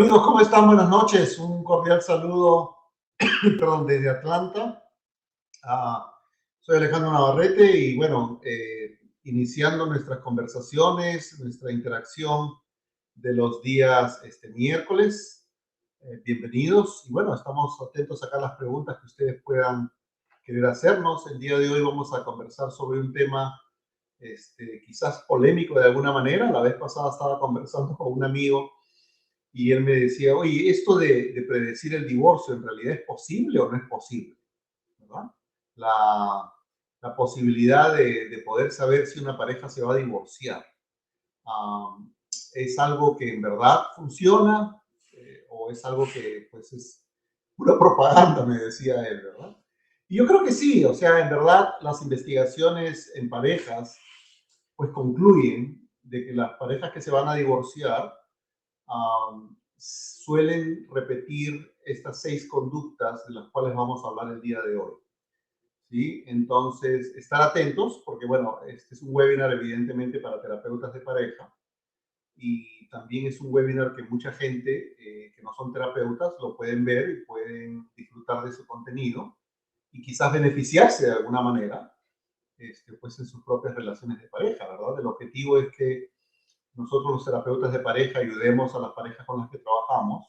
amigos, ¿cómo están? Buenas noches. Un cordial saludo, perdón, desde Atlanta. Ah, Soy Alejandro Navarrete y bueno, iniciando nuestras conversaciones, nuestra interacción de los días miércoles. Bienvenidos y bueno, estamos atentos acá a las preguntas que ustedes puedan querer hacernos. El día de hoy vamos a conversar sobre un tema quizás polémico de alguna manera. La vez pasada estaba conversando con un amigo y él me decía, oye, esto de predecir el divorcio, ¿en realidad es posible o no es posible? ¿Verdad? La, la posibilidad de poder saber si una pareja se va a divorciar. Um, ¿Es algo que en verdad funciona o es algo que pues es pura propaganda, me decía él, ¿verdad? Y yo creo que sí, o sea, en verdad las investigaciones en parejas pues concluyen de que las parejas que se van a divorciar suelen repetir estas 6 conductas de las cuales vamos a hablar el día de hoy. ¿Sí? Entonces, estar atentos, porque bueno, este es un webinar evidentemente para terapeutas de pareja y también es un webinar que mucha gente que no son terapeutas lo pueden ver y pueden disfrutar de su contenido y quizás beneficiarse de alguna manera pues en sus propias relaciones de pareja, ¿verdad? El objetivo es que nosotros los terapeutas de pareja ayudemos a las parejas con las que trabajamos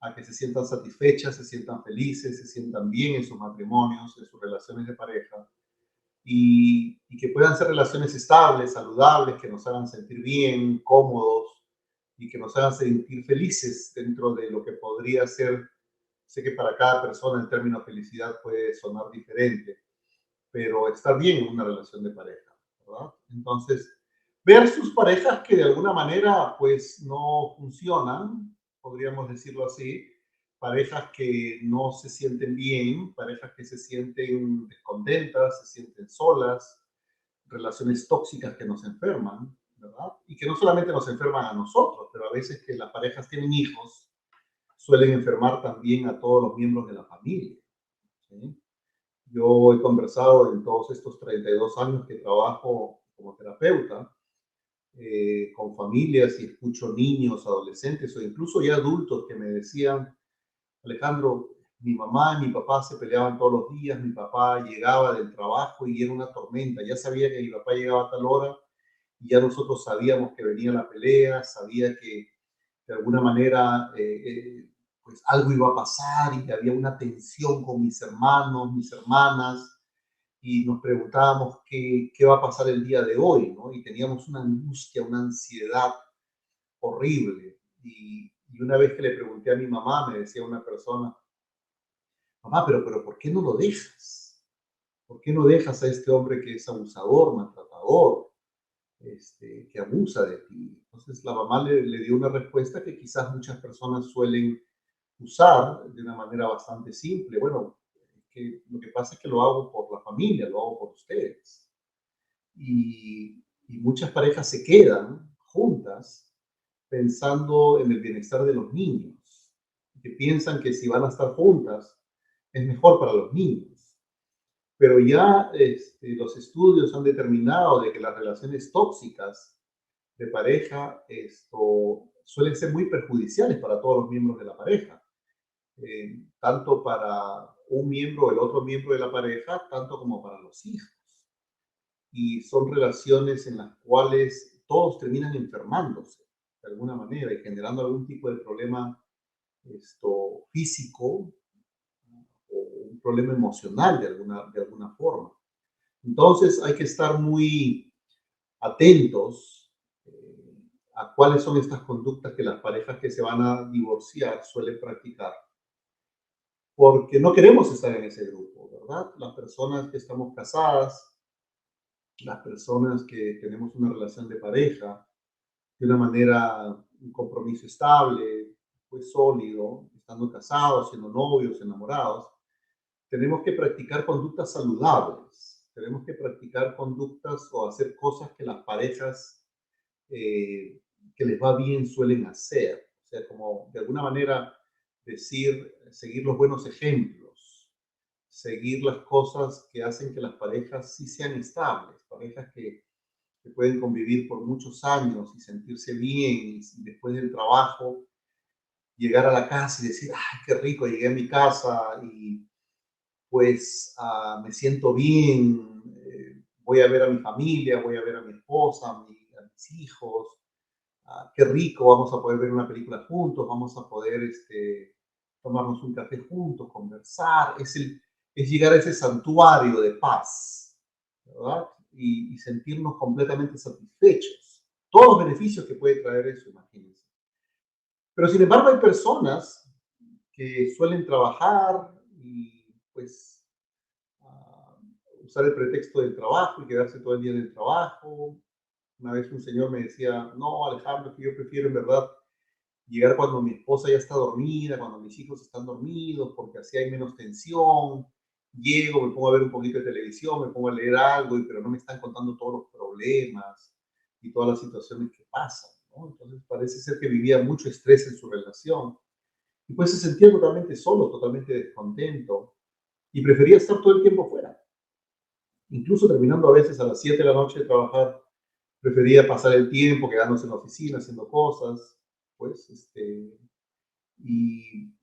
a que se sientan satisfechas, se sientan felices, se sientan bien en sus matrimonios, en sus relaciones de pareja y que puedan ser relaciones estables, saludables, que nos hagan sentir bien, cómodos y que nos hagan sentir felices dentro de lo que podría ser. Sé que para cada persona el término felicidad puede sonar diferente, pero estar bien en una relación de pareja, ¿verdad? Entonces, ver sus parejas que de alguna manera pues no funcionan, podríamos decirlo así, parejas que no se sienten bien, parejas que se sienten descontentas, se sienten solas, relaciones tóxicas que nos enferman, ¿verdad? Y que no solamente nos enferman a nosotros, pero a veces que las parejas tienen hijos, suelen enfermar también a todos los miembros de la familia, ¿sí? Yo he conversado en todos estos 32 años que trabajo como terapeuta con familias y escucho niños, adolescentes o incluso ya adultos que me decían, Alejandro, mi mamá y mi papá se peleaban todos los días, mi papá llegaba del trabajo y era una tormenta, ya sabía que mi papá llegaba a tal hora y ya nosotros sabíamos que venía la pelea, sabía que de alguna manera pues algo iba a pasar y que había una tensión con mis hermanos, mis hermanas y nos preguntábamos qué va a pasar el día de hoy, ¿no? Y teníamos una angustia, una ansiedad horrible. Y una vez que le pregunté a mi mamá, me decía una persona, mamá, pero ¿por qué no lo dejas? ¿Por qué no dejas a este hombre que es abusador, maltratador, que abusa de ti? Entonces la mamá le dio una respuesta que quizás muchas personas suelen usar de una manera bastante simple. Bueno, que lo que pasa es que lo hago por la familia, lo hago por ustedes. Y muchas parejas se quedan juntas pensando en el bienestar de los niños, que piensan que si van a estar juntas es mejor para los niños. Pero ya los estudios han determinado de que las relaciones tóxicas de pareja suelen ser muy perjudiciales para todos los miembros de la pareja, tanto para un miembro o el otro miembro de la pareja, tanto como para los hijos. Y son relaciones en las cuales todos terminan enfermándose de alguna manera y generando algún tipo de problema físico o un problema emocional de alguna forma. Entonces hay que estar muy atentos a cuáles son estas conductas que las parejas que se van a divorciar suelen practicar, porque no queremos estar en ese grupo, ¿verdad? Las personas que estamos casadas, las personas que tenemos una relación de pareja, de una manera, un compromiso estable, pues sólido, estando casados, siendo novios, enamorados, tenemos que practicar conductas saludables, tenemos que practicar conductas o hacer cosas que las parejas que les va bien suelen hacer. O sea, como de alguna manera decir, seguir los buenos ejemplos, seguir las cosas que hacen que las parejas sí sean estables, parejas que pueden convivir por muchos años y sentirse bien y después del trabajo llegar a la casa y decir, ay, qué rico, llegué a mi casa y pues me siento bien, voy a ver a mi familia, voy a ver a mi esposa, a mis hijos, qué rico, vamos a poder ver una película juntos, vamos a poder tomarnos un café juntos, conversar, es llegar a ese santuario de paz, ¿verdad? Y sentirnos completamente satisfechos. Todos los beneficios que puede traer eso, imagínense. Pero sin embargo hay personas que suelen trabajar y pues ah, usar el pretexto del trabajo y quedarse todo el día en el trabajo. Una vez un señor me decía, no, Alejandro, que yo prefiero en verdad llegar cuando mi esposa ya está dormida, cuando mis hijos están dormidos, porque así hay menos tensión. Llego, me pongo a ver un poquito de televisión, me pongo a leer algo, pero no me están contando todos los problemas y todas las situaciones que pasan, ¿no? Entonces parece ser que vivía mucho estrés en su relación y pues se sentía totalmente solo, totalmente descontento y prefería estar todo el tiempo fuera. Incluso terminando a veces a las 7 de la noche de trabajar, prefería pasar el tiempo quedándose en la oficina haciendo cosas, pues, y,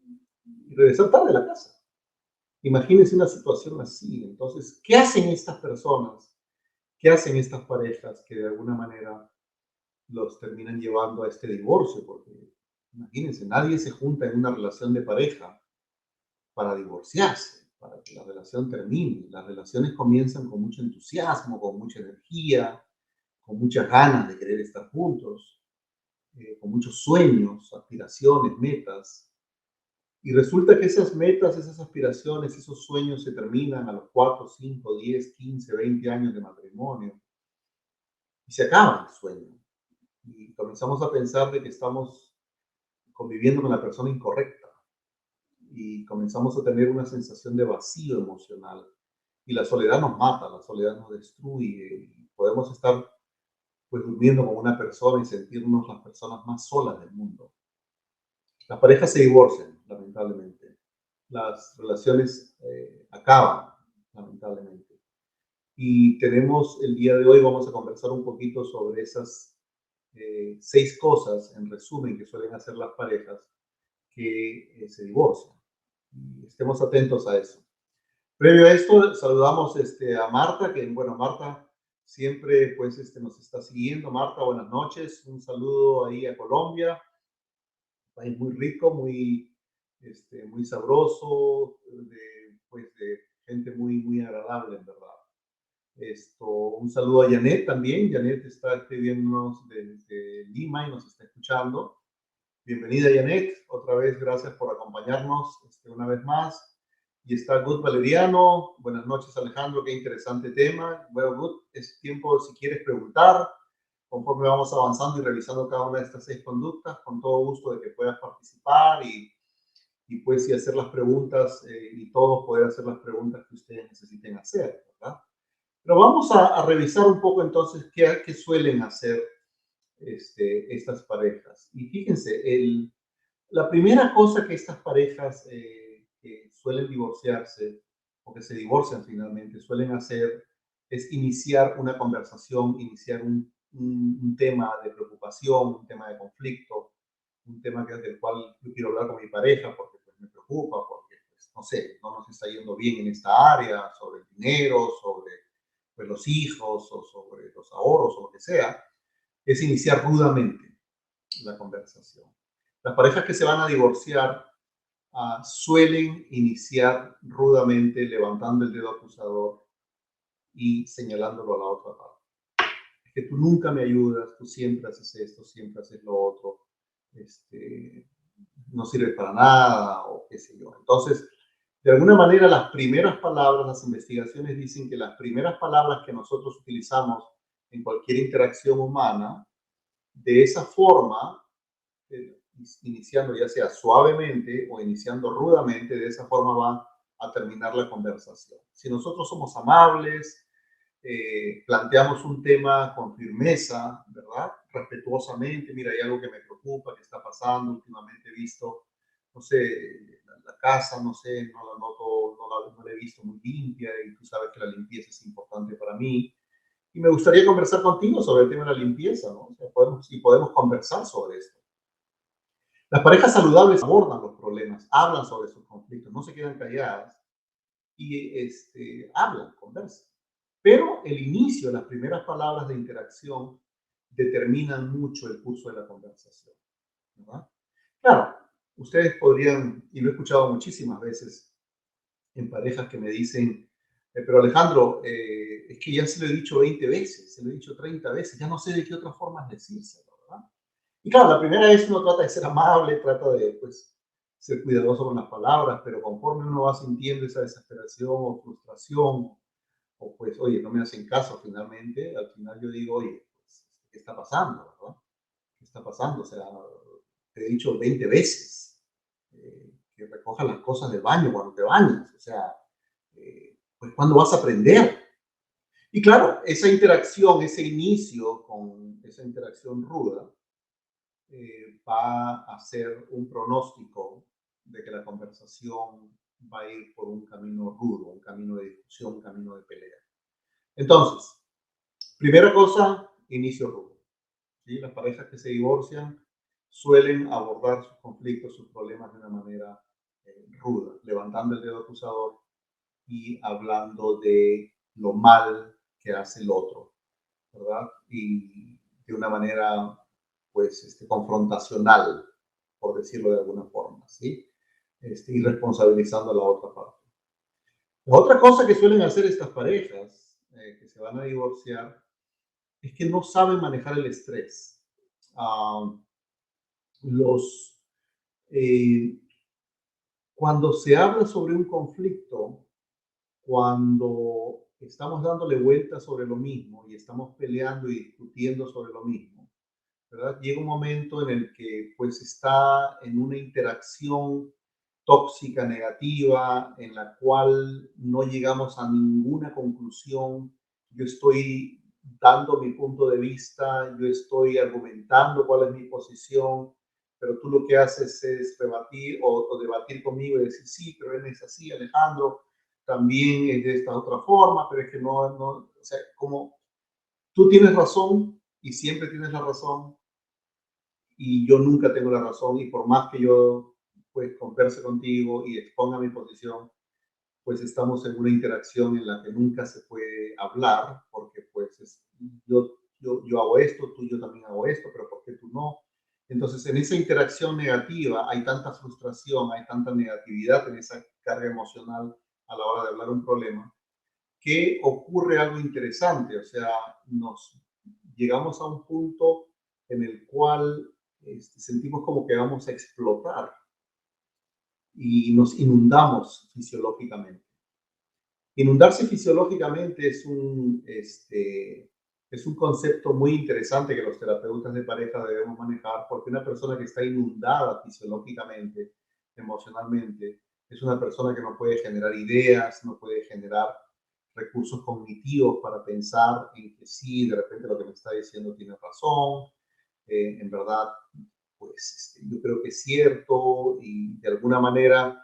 y regresar tarde a la casa. Imagínense una situación así. Entonces, ¿qué hacen estas personas? ¿Qué hacen estas parejas que de alguna manera los terminan llevando a este divorcio? Porque imagínense, nadie se junta en una relación de pareja para divorciarse, para que la relación termine. Las relaciones comienzan con mucho entusiasmo, con mucha energía, con muchas ganas de querer estar juntos, con muchos sueños, aspiraciones, metas. Y resulta que esas metas, esas aspiraciones, esos sueños se terminan a los 4, 5, 10, 15, 20 años de matrimonio y se acaba el sueño. Y comenzamos a pensar de que estamos conviviendo con la persona incorrecta y comenzamos a tener una sensación de vacío emocional. Y la soledad nos mata, la soledad nos destruye y podemos estar pues durmiendo con una persona y sentirnos las personas más solas del mundo. Las parejas se divorcian, lamentablemente. Las relaciones acaban, lamentablemente. Y tenemos el día de hoy, vamos a conversar un poquito sobre esas 6 cosas, en resumen, que suelen hacer las parejas que se divorcian. Y estemos atentos a eso. Previo a esto, saludamos a Marta, que bueno, Marta siempre pues nos está siguiendo. Marta, buenas noches. Un saludo ahí a Colombia, país muy rico, muy sabroso, pues de gente muy agradable, en verdad. Un saludo a Janet también. Janet está viéndonos desde Lima y nos está escuchando. Bienvenida, Janet. Otra vez, gracias por acompañarnos una vez más. Y está Good Valeriano. Buenas noches, Alejandro. Qué interesante tema. Bueno, Good, es tiempo si quieres preguntar. Conforme vamos avanzando y revisando cada una de estas 6 conductas, con todo gusto de que puedas participar y pues y hacer las preguntas y todos poder hacer las preguntas que ustedes necesiten hacer, ¿verdad? Pero vamos a revisar un poco entonces qué suelen hacer estas parejas. Y fíjense, la primera cosa que estas parejas que suelen divorciarse o que se divorcian finalmente suelen hacer es iniciar una conversación, iniciar un tema de preocupación, un tema de conflicto, un tema del cual yo quiero hablar con mi pareja porque pues, me preocupa, porque pues, no sé, no nos está yendo bien en esta área, sobre el dinero, sobre pues, los hijos o sobre los ahorros o lo que sea, es iniciar rudamente la conversación. Las parejas que se van a divorciar suelen iniciar rudamente levantando el dedo acusador y señalándolo a la otra parte. Es que tú nunca me ayudas, tú siempre haces esto, siempre haces lo otro, no sirve para nada o qué sé yo. Entonces, de alguna manera, las primeras palabras, las investigaciones dicen que las primeras palabras que nosotros utilizamos en cualquier interacción humana, de esa forma, iniciando ya sea suavemente o iniciando rudamente, de esa forma va a terminar la conversación. Si nosotros somos amables, planteamos un tema con firmeza, ¿verdad? Respetuosamente, mira, hay algo que me preocupa, que está pasando, últimamente he visto, no sé, la casa, no sé, no la noto, no la he visto muy limpia y tú sabes que la limpieza es importante para mí. Y me gustaría conversar contigo sobre el tema de la limpieza, ¿no? O sea, podemos conversar sobre esto. Las parejas saludables abordan los problemas, hablan sobre sus conflictos, no se quedan calladas y hablan, conversan. Pero el inicio, las primeras palabras de interacción determinan mucho el curso de la conversación, ¿verdad? Claro, ustedes podrían, y lo he escuchado muchísimas veces en parejas que me dicen, pero Alejandro, es que ya se lo he dicho 20 veces, se lo he dicho 30 veces, ya no sé de qué otras formas decírselo, ¿verdad? Y claro, la primera vez uno trata de ser amable, trata de pues, ser cuidadoso con las palabras, pero conforme uno va sintiendo esa desesperación o frustración, o pues, oye, no me hacen caso finalmente, al final yo digo, oye, pues, ¿qué está pasando, verdad? ¿Qué está pasando? O sea, te he dicho 20 veces que recojas las cosas del baño cuando te bañas, o sea, pues ¿cuándo vas a aprender? Y claro, esa interacción, ese inicio con esa interacción ruda, va a ser un pronóstico de que la conversación va a ir por un camino rudo, un camino de discusión, un camino de pelea. Entonces, primera cosa, inicio rudo. ¿Sí? Las parejas que se divorcian suelen abordar sus conflictos, sus problemas de una manera ruda, levantando el dedo acusador y hablando de lo mal que hace el otro, ¿verdad? Y de una manera, pues, confrontacional, por decirlo de alguna forma, ¿sí? Y responsabilizando a la otra parte. La otra cosa que suelen hacer estas parejas que se van a divorciar es que no saben manejar el estrés. Ah, los, eh, Cuando se habla sobre un conflicto, cuando estamos dándole vueltas sobre lo mismo y estamos peleando y discutiendo sobre lo mismo, ¿verdad? Llega un momento en el que pues está en una interacción tóxica, negativa, en la cual no llegamos a ninguna conclusión. Yo estoy dando mi punto de vista, yo estoy argumentando cuál es mi posición, pero tú lo que haces es rebatir o debatir conmigo y decir, sí, pero él es así, Alejandro, también es de esta otra forma, pero es que no, o sea, como tú tienes razón y siempre tienes la razón, y yo nunca tengo la razón y por más que yo pues converse contigo y exponga mi posición, pues estamos en una interacción en la que nunca se puede hablar porque pues yo hago esto, tú yo también hago esto, pero ¿por qué tú no? Entonces en esa interacción negativa hay tanta frustración, hay tanta negatividad en esa carga emocional a la hora de hablar un problema, que ocurre algo interesante, o sea, nos llegamos a un punto en el cual sentimos como que vamos a explotar y nos inundamos fisiológicamente. Inundarse fisiológicamente es un concepto muy interesante que los terapeutas de pareja debemos manejar, porque una persona que está inundada fisiológicamente, emocionalmente, es una persona que no puede generar ideas, no puede generar recursos cognitivos para pensar en que sí, de repente lo que me está diciendo tiene razón, en verdad, pues yo creo que es cierto y de alguna manera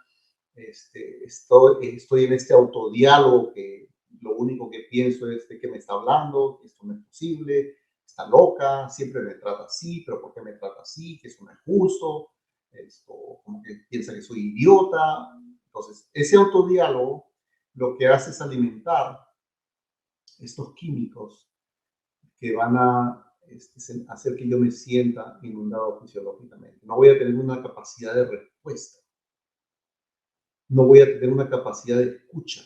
estoy en este autodiálogo que lo único que pienso es de qué me está hablando, que esto no es posible, está loca, siempre me trata así, pero ¿por qué me trata así? Que eso no es justo, esto, como que piensa que soy idiota. Entonces, ese autodiálogo lo que hace es alimentar estos químicos que van a hacer que yo me sienta inundado fisiológicamente. No voy a tener una capacidad de respuesta, no voy a tener una capacidad de escucha,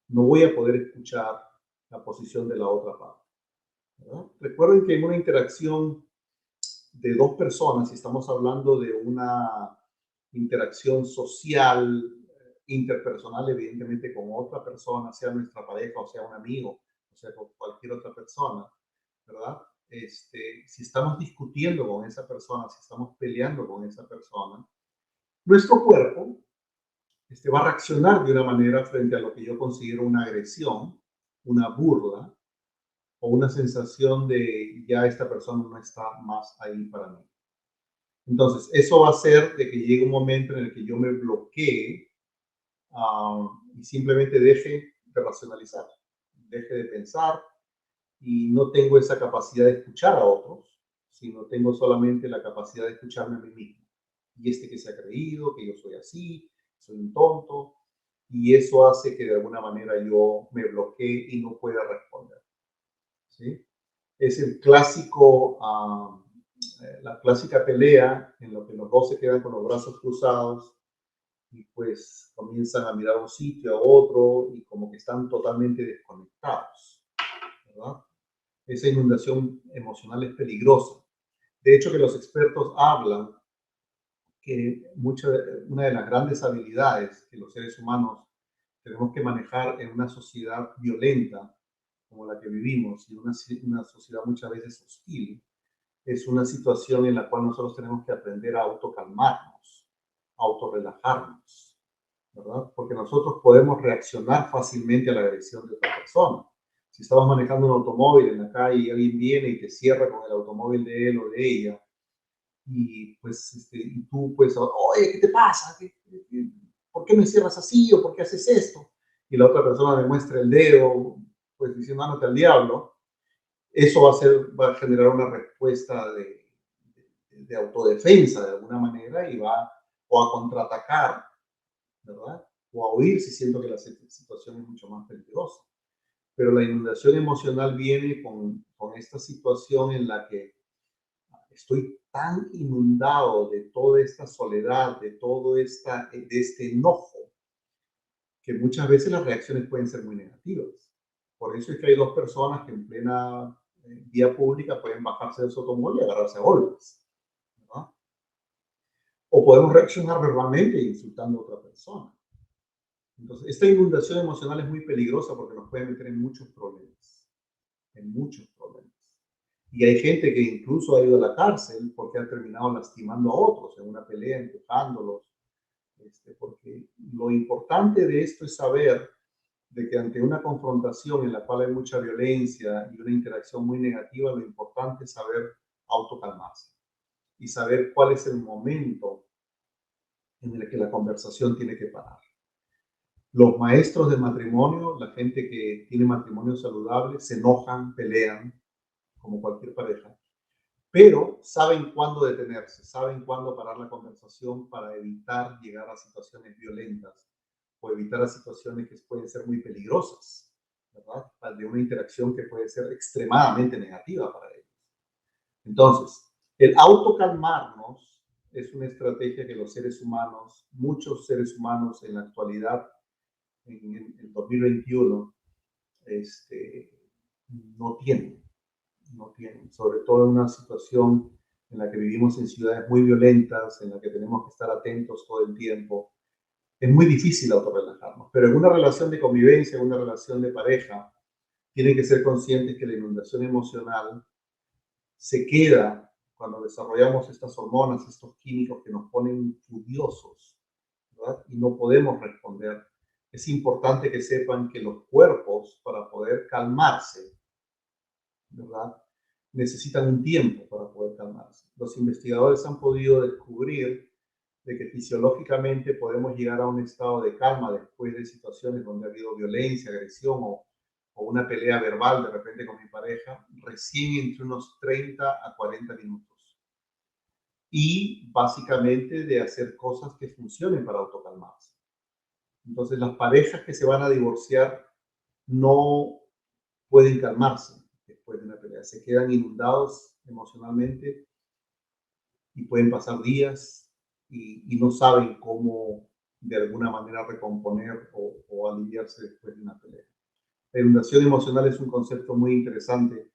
no voy a poder escuchar la posición de la otra parte, ¿verdad? Recuerden que en una interacción de dos personas, si estamos hablando de una interacción social, interpersonal, evidentemente con otra persona, sea nuestra pareja o sea un amigo, o sea con cualquier otra persona, ¿verdad? Si estamos discutiendo con esa persona, si estamos peleando con esa persona, nuestro cuerpo va a reaccionar de una manera frente a lo que yo considero una agresión, una burla o una sensación de ya esta persona no está más ahí para mí. Entonces, eso va a hacer de que llegue un momento en el que yo me bloquee y simplemente deje de racionalizar, deje de pensar y no tengo esa capacidad de escuchar a otros, sino tengo solamente la capacidad de escucharme a mí mismo. y este que se ha creído, que yo soy así, soy un tonto, y eso hace que de alguna manera yo me bloquee y no pueda responder, ¿sí? Es el clásico, la clásica pelea en la que los dos se quedan con los brazos cruzados y pues comienzan a mirar a un sitio, a otro, y como que están totalmente desconectados, ¿verdad? Esa inundación emocional es peligrosa. De hecho, que los expertos hablan que una de las grandes habilidades que los seres humanos tenemos que manejar en una sociedad violenta como la que vivimos y una sociedad muchas veces hostil, es una situación en la cual nosotros tenemos que aprender a autocalmarnos, a autorrelajarnos, ¿verdad? Porque nosotros podemos reaccionar fácilmente a la agresión de otra persona. Si estamos manejando un automóvil en la calle y alguien viene y te cierra con el automóvil de él o de ella, y pues y tú pues, oye, ¿qué te pasa? ¿Por qué me cierras así o por qué haces esto? Y la otra persona le muestra el dedo, pues diciendo, ándate al diablo. Eso va a generar una respuesta de autodefensa de alguna manera y va o a contraatacar, ¿verdad? O a huir si siento que la situación es mucho más peligrosa. Pero la inundación emocional viene con esta situación en la que estoy tan inundado de toda esta soledad, de este enojo, que muchas veces las reacciones pueden ser muy negativas. Por eso es que hay dos personas que en plena vía pública pueden bajarse de su automóvil y agarrarse a golpes, ¿verdad? O podemos reaccionar verbalmente insultando a otra persona. Entonces, esta inundación emocional es muy peligrosa porque nos puede meter en muchos problemas, en muchos problemas. Y hay gente que incluso ha ido a la cárcel porque ha terminado lastimando a otros en una pelea, empujándolos. Porque lo importante de esto es saber de que ante una confrontación en la cual hay mucha violencia y una interacción muy negativa, lo importante es saber autocalmarse y saber cuál es el momento en el que la conversación tiene que parar. Los maestros de matrimonio, la gente que tiene matrimonio saludable, se enojan, pelean, como cualquier pareja, pero saben cuándo detenerse, saben cuándo parar la conversación para evitar llegar a situaciones violentas o evitar a situaciones que pueden ser muy peligrosas, ¿verdad? De una interacción que puede ser extremadamente negativa para ellos. Entonces, el autocalmarnos es una estrategia que los seres humanos, muchos seres humanos en la actualidad, en el 2021, no tienen, no tienen, sobre todo en una situación en la que vivimos en ciudades muy violentas, en la que tenemos que estar atentos todo el tiempo. Es muy difícil autorrelajarnos, pero en una relación de convivencia, en una relación de pareja, tienen que ser conscientes que la inundación emocional se queda cuando desarrollamos estas hormonas, estos químicos que nos ponen furiosos, ¿verdad? Y no podemos responder. Es importante que sepan que los cuerpos, para poder calmarse, ¿verdad? Necesitan un tiempo para poder calmarse. Los investigadores han podido descubrir de que fisiológicamente podemos llegar a un estado de calma después de situaciones donde ha habido violencia, agresión o una pelea verbal de repente con mi pareja, recién entre unos 30 a 40 minutos. Y básicamente de hacer cosas que funcionen para autocalmarse. Entonces las parejas que se van a divorciar no pueden calmarse después de una pelea, se quedan inundados emocionalmente y pueden pasar días y no saben cómo de alguna manera recomponer o aliviarse después de una pelea. La inundación emocional es un concepto muy interesante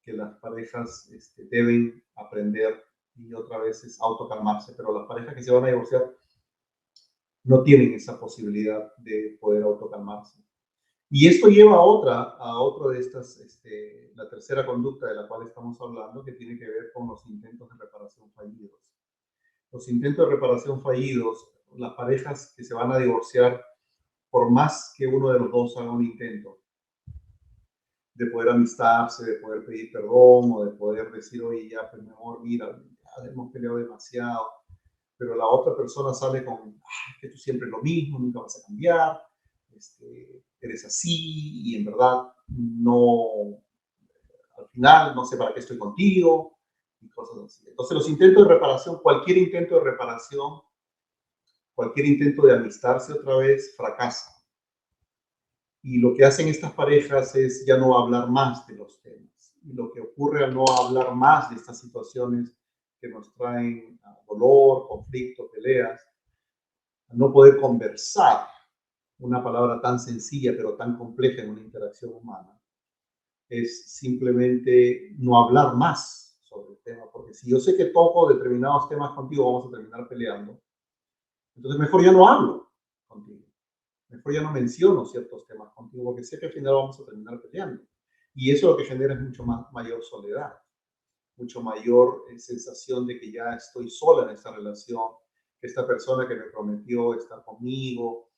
que las parejas deben aprender y otra vez es autocalmarse, pero las parejas que se van a divorciar no tienen esa posibilidad de poder autocalmarse. Y esto lleva a otra de estas, la tercera conducta de la cual estamos hablando, que tiene que ver con los intentos de reparación fallidos. Los intentos de reparación fallidos, las parejas que se van a divorciar, por más que uno de los dos haga un intento de poder amistarse, de poder pedir perdón o de poder decir, oye, ya, pues mi amor, mira, ya hemos peleado demasiado, pero la otra persona sale con, que tú siempre es lo mismo, nunca vas a cambiar, eres así y en verdad no, al final no sé para qué estoy contigo y cosas así. Entonces los intentos de reparación, cualquier intento de reparación, cualquier intento de amistarse otra vez, fracasa. Y lo que hacen estas parejas es ya no hablar más de los temas. Y lo que ocurre al no hablar más de estas situaciones que nos traen dolor, conflicto, peleas, al no poder conversar, una palabra tan sencilla pero tan compleja en una interacción humana, es simplemente no hablar más sobre el tema. Porque si yo sé que toco determinados temas contigo, vamos a terminar peleando. Entonces mejor ya no hablo contigo. Mejor ya no menciono ciertos temas contigo porque sé que al final vamos a terminar peleando. Y eso lo que genera es mucho mayor soledad, mucho mayor sensación de que ya estoy sola en esta relación, que esta persona que me prometió estar conmigo,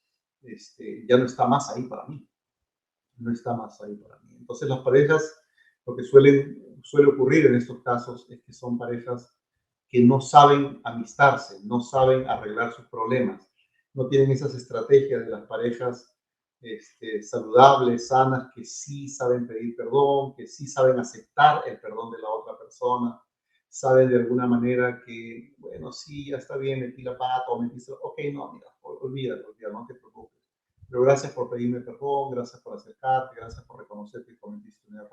ya no está más ahí para mí. No está más ahí para mí. Entonces las parejas, lo que suele ocurrir en estos casos es que son parejas que no saben amistarse, no saben arreglar sus problemas, no tienen esas estrategias de las parejas saludables, sanas, que sí saben pedir perdón, que sí saben aceptar el perdón de la otra persona, saben de alguna manera que, bueno, sí, ya está bien, metí la pata o metí, ok, no, mira, olvídalo, no te preocupes. Pero gracias por pedirme perdón, gracias por acercarte, gracias por reconocer que cometiste un error.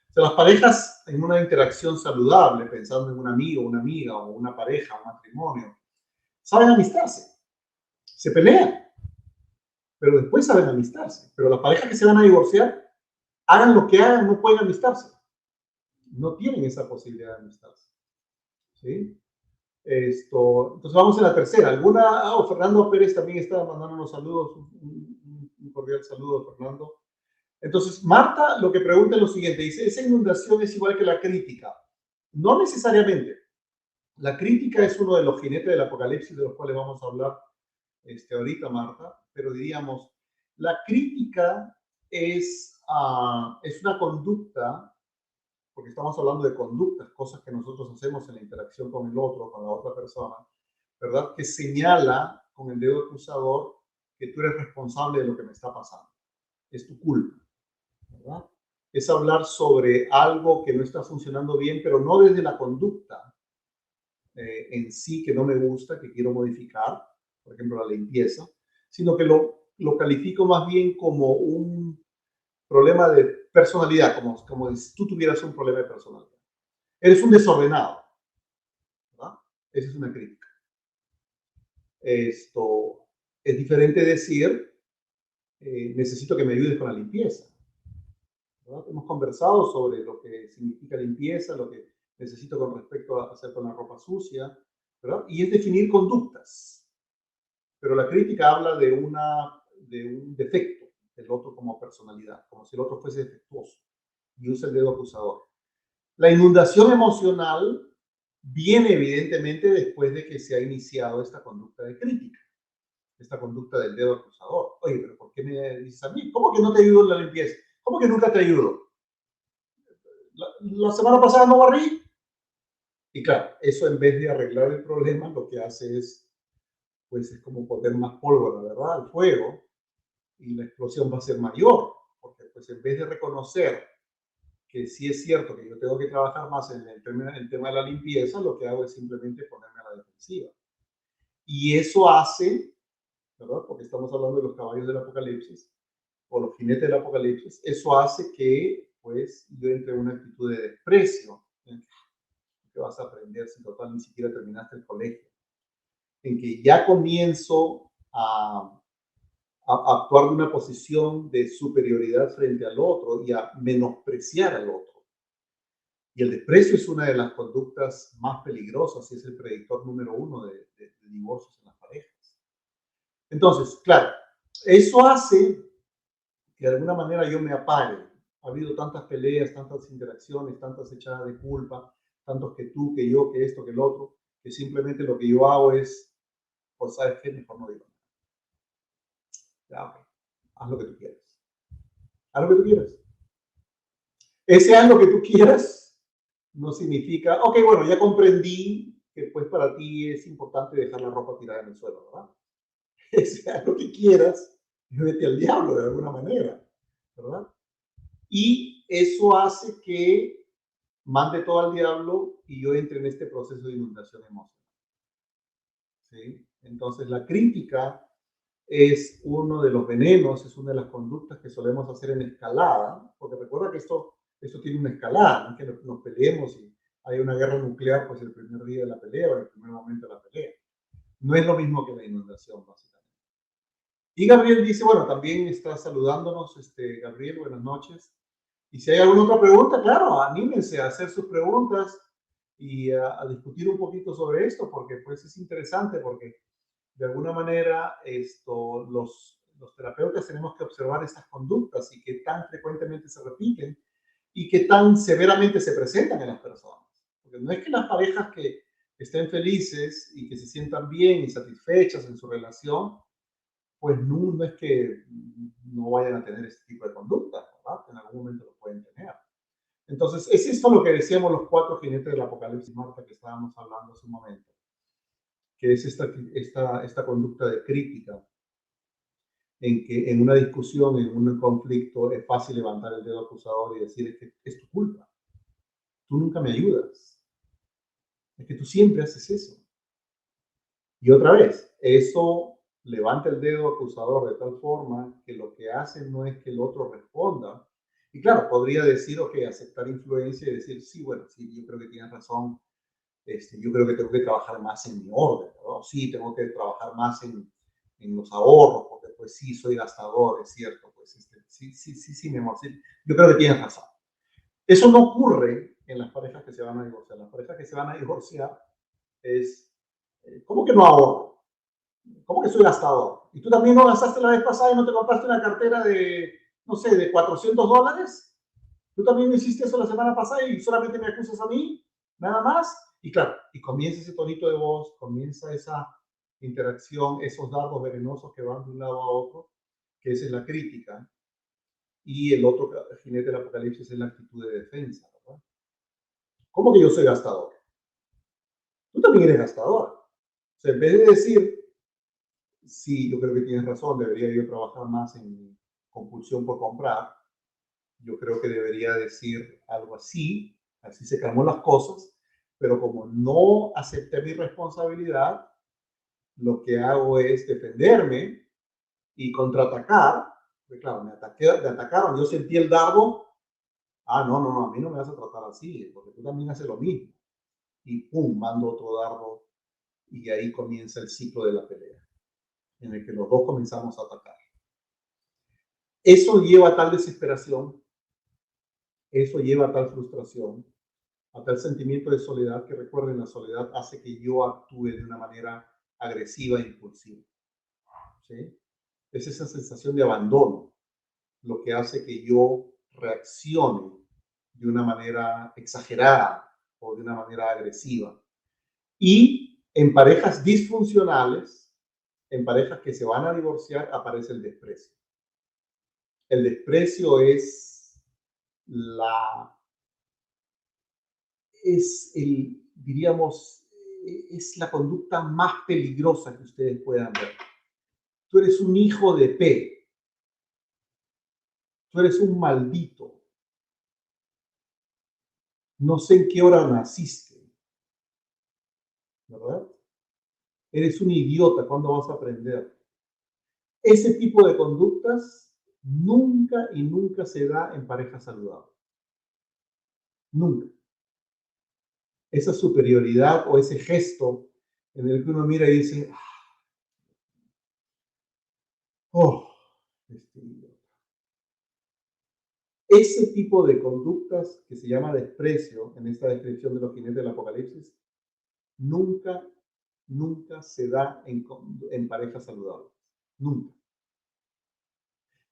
O sea, las parejas en una interacción saludable, pensando en un amigo, una amiga o una pareja, un matrimonio, saben amistarse, se pelean, pero después saben amistarse. Pero las parejas que se van a divorciar, hagan lo que hagan, no pueden amistarse. No tienen esa posibilidad de amistarse. ¿Sí? Entonces vamos a la tercera. Fernando Pérez también estaba mandando unos saludos, un cordial saludo, Fernando. Entonces, Marta lo que pregunta es lo siguiente, dice, ¿esa inundación es igual que la crítica? No necesariamente. La crítica es uno de los jinetes del apocalipsis de los cuales vamos a hablar ahorita, Marta, pero diríamos, la crítica es una conducta, porque estamos hablando de conductas, cosas que nosotros hacemos en la interacción con el otro, con la otra persona, ¿verdad? Que señala con el dedo acusador que tú eres responsable de lo que me está pasando. Es tu culpa, ¿verdad? Es hablar sobre algo que no está funcionando bien, pero no desde la conducta en sí que no me gusta, que quiero modificar, por ejemplo, la limpieza, sino que lo califico más bien como un problema de personalidad, como si tú tuvieras un problema de personalidad. Eres un desordenado, ¿verdad? Esa es una crítica. Esto es diferente decir, necesito que me ayudes con la limpieza, ¿verdad? Hemos conversado sobre lo que significa limpieza, lo que necesito con respecto a hacer con la ropa sucia, ¿verdad? Y es definir conductas. Pero la crítica habla de un defecto del otro como personalidad, como si el otro fuese defectuoso, y usa el dedo acusador. La inundación emocional viene evidentemente después de que se ha iniciado esta conducta de crítica, esta conducta del dedo acusador. Oye, pero ¿por qué me dices a mí? ¿Cómo que no te ayudo en la limpieza? ¿Cómo que nunca te ayudo? La semana pasada no barrí. Y claro, eso en vez de arreglar el problema, lo que hace es, pues es como poner más pólvora, ¿verdad?, al fuego, y la explosión va a ser mayor, porque pues en vez de reconocer que sí es cierto que yo tengo que trabajar más en el tema de la limpieza, lo que hago es simplemente ponerme a la defensiva. Y eso hace, ¿verdad?, porque estamos hablando de los caballos del apocalipsis, o los jinetes del apocalipsis, eso hace que pues yo entre en una actitud de desprecio. ¿Qué vas a aprender si total ni siquiera terminaste el colegio? En que ya comienzo a actuar de una posición de superioridad frente al otro y a menospreciar al otro. Y el desprecio es una de las conductas más peligrosas y es el predictor número uno de divorcios en las parejas. Entonces, claro, eso hace que de alguna manera yo me apague. Ha habido tantas peleas, tantas interacciones, tantas echadas de culpa, tantos que tú, que yo, que esto, que el otro, que simplemente lo que yo hago es, pues, ¿sabes qué? Mejor no digo nada. Ya, okay. Haz lo que tú quieras. Haz lo que tú quieras. Ese haz lo que tú quieras no significa, ok, bueno, ya comprendí que pues para ti es importante dejar la ropa tirada en el suelo, ¿verdad? Ese haz lo que quieras, vete al diablo de alguna manera, ¿verdad? Y eso hace que mande todo al diablo y yo entre en este proceso de inundación emocional. ¿Sí? Entonces, la crítica es uno de los venenos, es una de las conductas que solemos hacer en escalada, porque recuerda que esto tiene una escalada, no es que nos peleemos y hay una guerra nuclear pues el primer día de la pelea o el primer momento de la pelea. No es lo mismo que la inundación, básicamente. Y Gabriel dice, bueno, también está saludándonos, Gabriel, buenas noches. Y si hay alguna otra pregunta, claro, anímense a hacer sus preguntas y a discutir un poquito sobre esto, porque pues es interesante, porque de alguna manera los terapeutas tenemos que observar estas conductas y que tan frecuentemente se repiten y que tan severamente se presentan en las personas. Porque no es que las parejas que estén felices y que se sientan bien y satisfechas en su relación, pues no es que no vayan a tener este tipo de conductas, ¿verdad? En algún momento lo pueden tener. Entonces, es esto lo que decíamos los 4 jinetes del apocalipsis, Marta, que estábamos hablando hace un momento, que es esta conducta de crítica, en que en una discusión, en un conflicto, es fácil levantar el dedo acusador y decir, es que es tu culpa, tú nunca me ayudas, es que tú siempre haces eso. Y otra vez, eso levanta el dedo acusador de tal forma que lo que hace no es que el otro responda. Y claro, podría decir, ok, aceptar influencia y decir, sí, bueno, sí, yo creo que tienes razón, yo creo que tengo que trabajar más en mi orden, ¿no? Sí, tengo que trabajar más en los ahorros, porque pues sí, soy gastador, es cierto, pues sí, mi amor, sí, yo creo que tienes razón. Eso no ocurre en las parejas que se van a divorciar. Las parejas que se van a divorciar es, ¿cómo que no ahorro? ¿Cómo que soy gastador? ¿Y tú también no gastaste la vez pasada y no te compraste una cartera de, no sé, de $400? ¿Tú también no hiciste eso la semana pasada y solamente me acusas a mí? Nada más. Y claro, y comienza ese tonito de voz, comienza esa interacción, esos dardos venenosos que van de un lado a otro, que esa es la crítica. Y el otro jinete del apocalipsis es la actitud de defensa, ¿verdad? ¿Cómo que yo soy gastador? Tú también eres gastador. O sea, en vez de decir, sí, yo creo que tienes razón, debería yo trabajar más en mi compulsión por comprar, yo creo que debería decir algo así, así se calmó las cosas, pero como no acepté mi responsabilidad, lo que hago es defenderme y contraatacar, porque claro, me atacaron, yo sentí el dardo, no, a mí no me vas a tratar así, porque tú también haces lo mismo, y pum, mando otro dardo, y ahí comienza el ciclo de la pelea, en el que los dos comenzamos a atacar. Eso lleva a tal desesperación, eso lleva a tal frustración, a tal sentimiento de soledad, que recuerden, la soledad hace que yo actúe de una manera agresiva e impulsiva. ¿Sí? Es esa sensación de abandono lo que hace que yo reaccione de una manera exagerada o de una manera agresiva. Y en parejas disfuncionales, en parejas que se van a divorciar, aparece el desprecio. El desprecio la, diríamos, es la conducta más peligrosa que ustedes puedan ver. Tú eres un hijo de P. Tú eres un maldito. No sé en qué hora naciste, ¿verdad? Eres un idiota, ¿cuándo vas a aprender? Ese tipo de conductas nunca y nunca se da en parejas saludables. Nunca. Esa superioridad o ese gesto en el que uno mira y dice, oh, ese tipo de conductas que se llama desprecio en esta descripción de los jinetes del apocalipsis, nunca se da en parejas saludables. Nunca.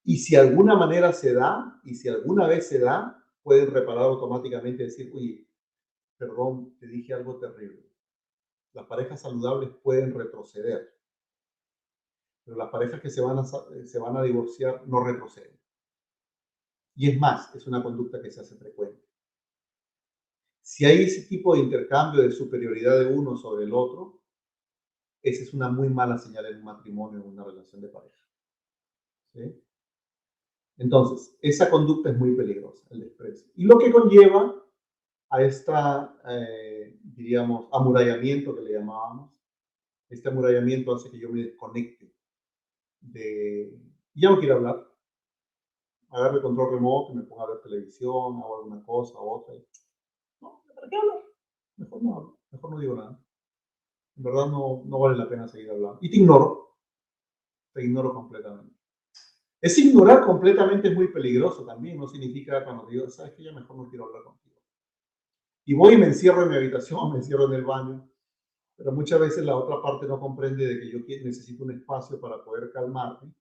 Y si alguna manera se da, y si alguna vez se da, pueden reparar automáticamente y decir, oye, perdón, te dije algo terrible. Las parejas saludables pueden retroceder, pero las parejas que se van a divorciar no retroceden. Y es más, es una conducta que se hace frecuente. Si hay ese tipo de intercambio de superioridad de uno sobre el otro, esa es una muy mala señal en un matrimonio, en una relación de pareja. ¿Sí? Entonces, esa conducta es muy peligrosa, el desprecio. Y lo que conlleva a esta, diríamos, amurallamiento que le llamábamos. Este amurallamiento hace que yo me desconecte de... Ya no quiero hablar, agarro el control remoto, me pongo a ver televisión, hago alguna cosa u otra. No, ¿para qué hablar? Mejor no hablo, mejor no digo nada. En verdad no vale la pena seguir hablando. Y te ignoro completamente. Es ignorar completamente es muy peligroso también, no significa cuando digo, sabes que ya mejor no quiero hablar contigo. Y voy y me encierro en mi habitación, me encierro en el baño, pero muchas veces la otra parte no comprende de que yo necesito un espacio para poder calmarme,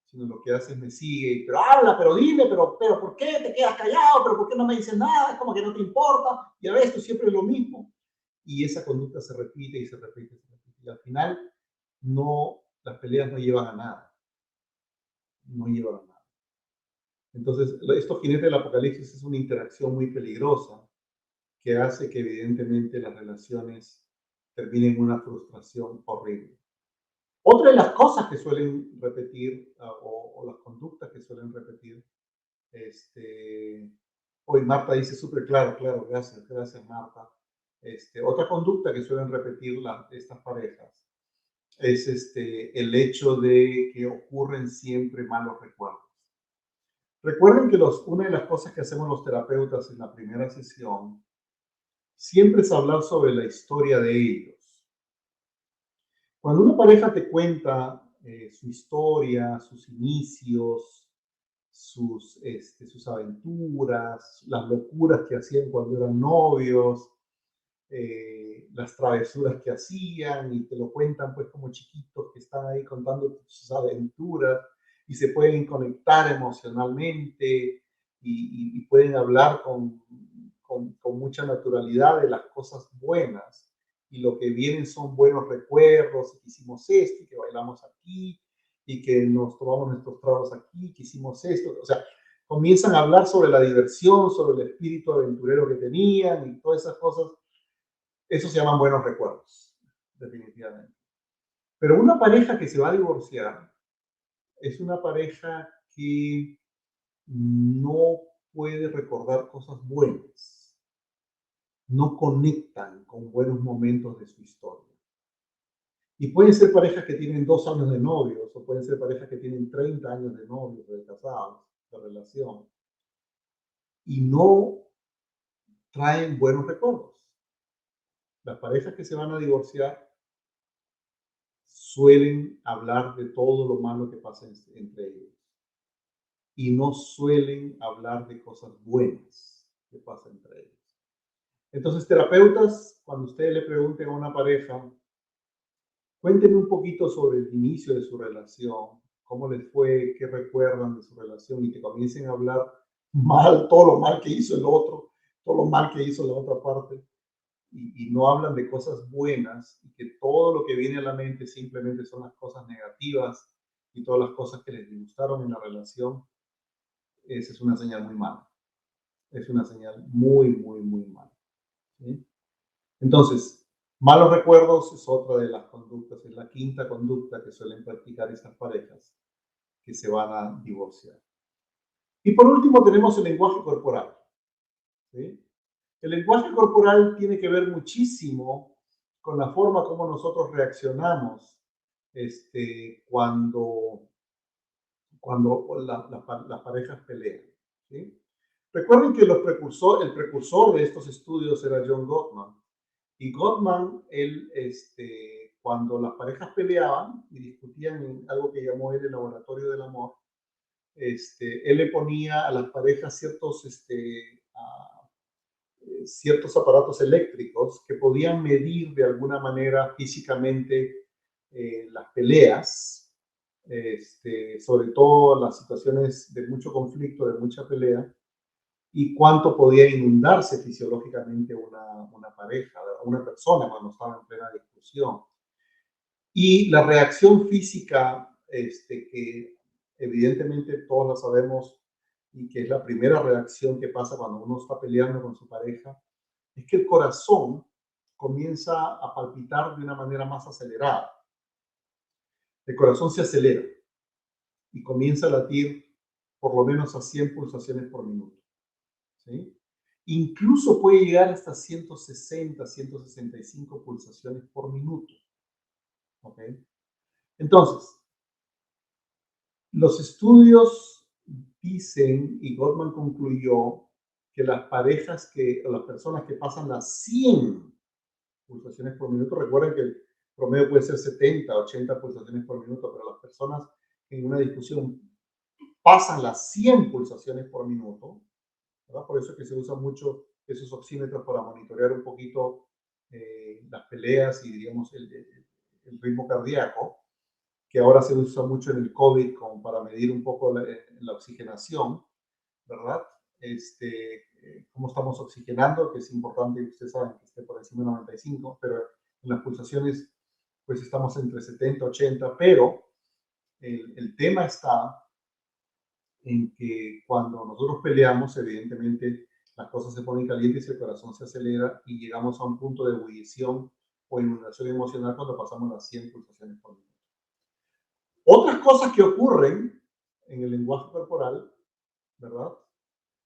sino lo que hace es me sigue, pero habla, pero dime, pero ¿por qué te quedas callado? ¿Pero por qué no me dices nada? Es como que no te importa, y a veces tú siempre es lo mismo. Y esa conducta se repite y se repite y se repite. Y al final, las peleas no llevan a nada, no llevan a nada. Entonces, estos jinetes del apocalipsis es una interacción muy peligrosa que hace que evidentemente las relaciones terminen en una frustración horrible. Otra de las cosas que suelen repetir o las conductas que suelen repetir, hoy Marta dice súper claro, claro, gracias, gracias Marta. Otra conducta que suelen repetir estas parejas es el hecho de que ocurren siempre malos recuerdos. Recuerden que una de las cosas que hacemos los terapeutas en la primera sesión siempre es hablar sobre la historia de ellos. Cuando una pareja te cuenta su historia, sus inicios, sus aventuras, las locuras que hacían cuando eran novios, las travesuras que hacían y te lo cuentan pues como chiquitos que están ahí contando sus aventuras y se pueden conectar emocionalmente y pueden hablar con mucha naturalidad de las cosas buenas y lo que vienen son buenos recuerdos y que hicimos esto y que bailamos aquí y que nos tomamos nuestros tragos aquí, que hicimos esto, o sea, comienzan a hablar sobre la diversión, sobre el espíritu aventurero que tenían y todas esas cosas. Eso se llaman buenos recuerdos, definitivamente. Pero una pareja que se va a divorciar es una pareja que no puede recordar cosas buenas, no conectan con buenos momentos de su historia. Y pueden ser parejas que tienen 2 años de novios, o pueden ser parejas que tienen 30 años de novios, de casados, de relación, y no traen buenos recuerdos. Las parejas que se van a divorciar suelen hablar de todo lo malo que pasa entre ellos y no suelen hablar de cosas buenas que pasan entre ellos. Entonces, terapeutas, cuando ustedes le pregunten a una pareja, cuéntenme un poquito sobre el inicio de su relación, cómo les fue, qué recuerdan de su relación y que comiencen a hablar mal, todo lo mal que hizo el otro, todo lo mal que hizo la otra parte y no hablan de cosas buenas y que todo lo que viene a la mente simplemente son las cosas negativas y todas las cosas que les gustaron en la relación, esa es una señal muy mala. Es una señal muy, muy, muy mala. ¿Sí? Entonces, malos recuerdos es otra de las conductas, es la quinta conducta que suelen practicar estas parejas que se van a divorciar. Y por último tenemos el lenguaje corporal. ¿Sí? El lenguaje corporal tiene que ver muchísimo con la forma como nosotros reaccionamos cuando las parejas pelean. ¿Sí? Recuerden que el precursor de estos estudios era John Gottman. Y Gottman, él, cuando las parejas peleaban y discutían en algo que llamó él el laboratorio del amor, él le ponía a las parejas ciertos aparatos eléctricos que podían medir de alguna manera físicamente las peleas, sobre todo las situaciones de mucho conflicto, de mucha pelea, y cuánto podía inundarse fisiológicamente una pareja, una persona cuando estaba en plena discusión. Y la reacción física, que evidentemente todos la sabemos y que es la primera reacción que pasa cuando uno está peleando con su pareja, es que el corazón comienza a palpitar de una manera más acelerada. El corazón se acelera y comienza a latir por lo menos a 100 pulsaciones por minuto. ¿Sí? Incluso puede llegar hasta 160, 165 pulsaciones por minuto. ¿Ok? Entonces, los estudios dicen, y Gottman concluyó, que las parejas o las personas que pasan las 100 pulsaciones por minuto, recuerden que el promedio puede ser 70, 80 pulsaciones por minuto, pero las personas en una discusión pasan las 100 pulsaciones por minuto, ¿verdad? Por eso es que se usan mucho esos oxímetros para monitorear un poquito las peleas y, digamos, el ritmo cardíaco, que ahora se usa mucho en el COVID como para medir un poco la oxigenación, ¿verdad? Cómo estamos oxigenando, que es importante, ustedes saben, que esté por encima de 95, pero en las pulsaciones, pues estamos entre 70 y 80, pero el tema está en que cuando nosotros peleamos, evidentemente las cosas se ponen calientes y el corazón se acelera y llegamos a un punto de ebullición o inundación emocional cuando pasamos las 100 pulsaciones por minuto. Otras cosas que ocurren en el lenguaje corporal, ¿verdad?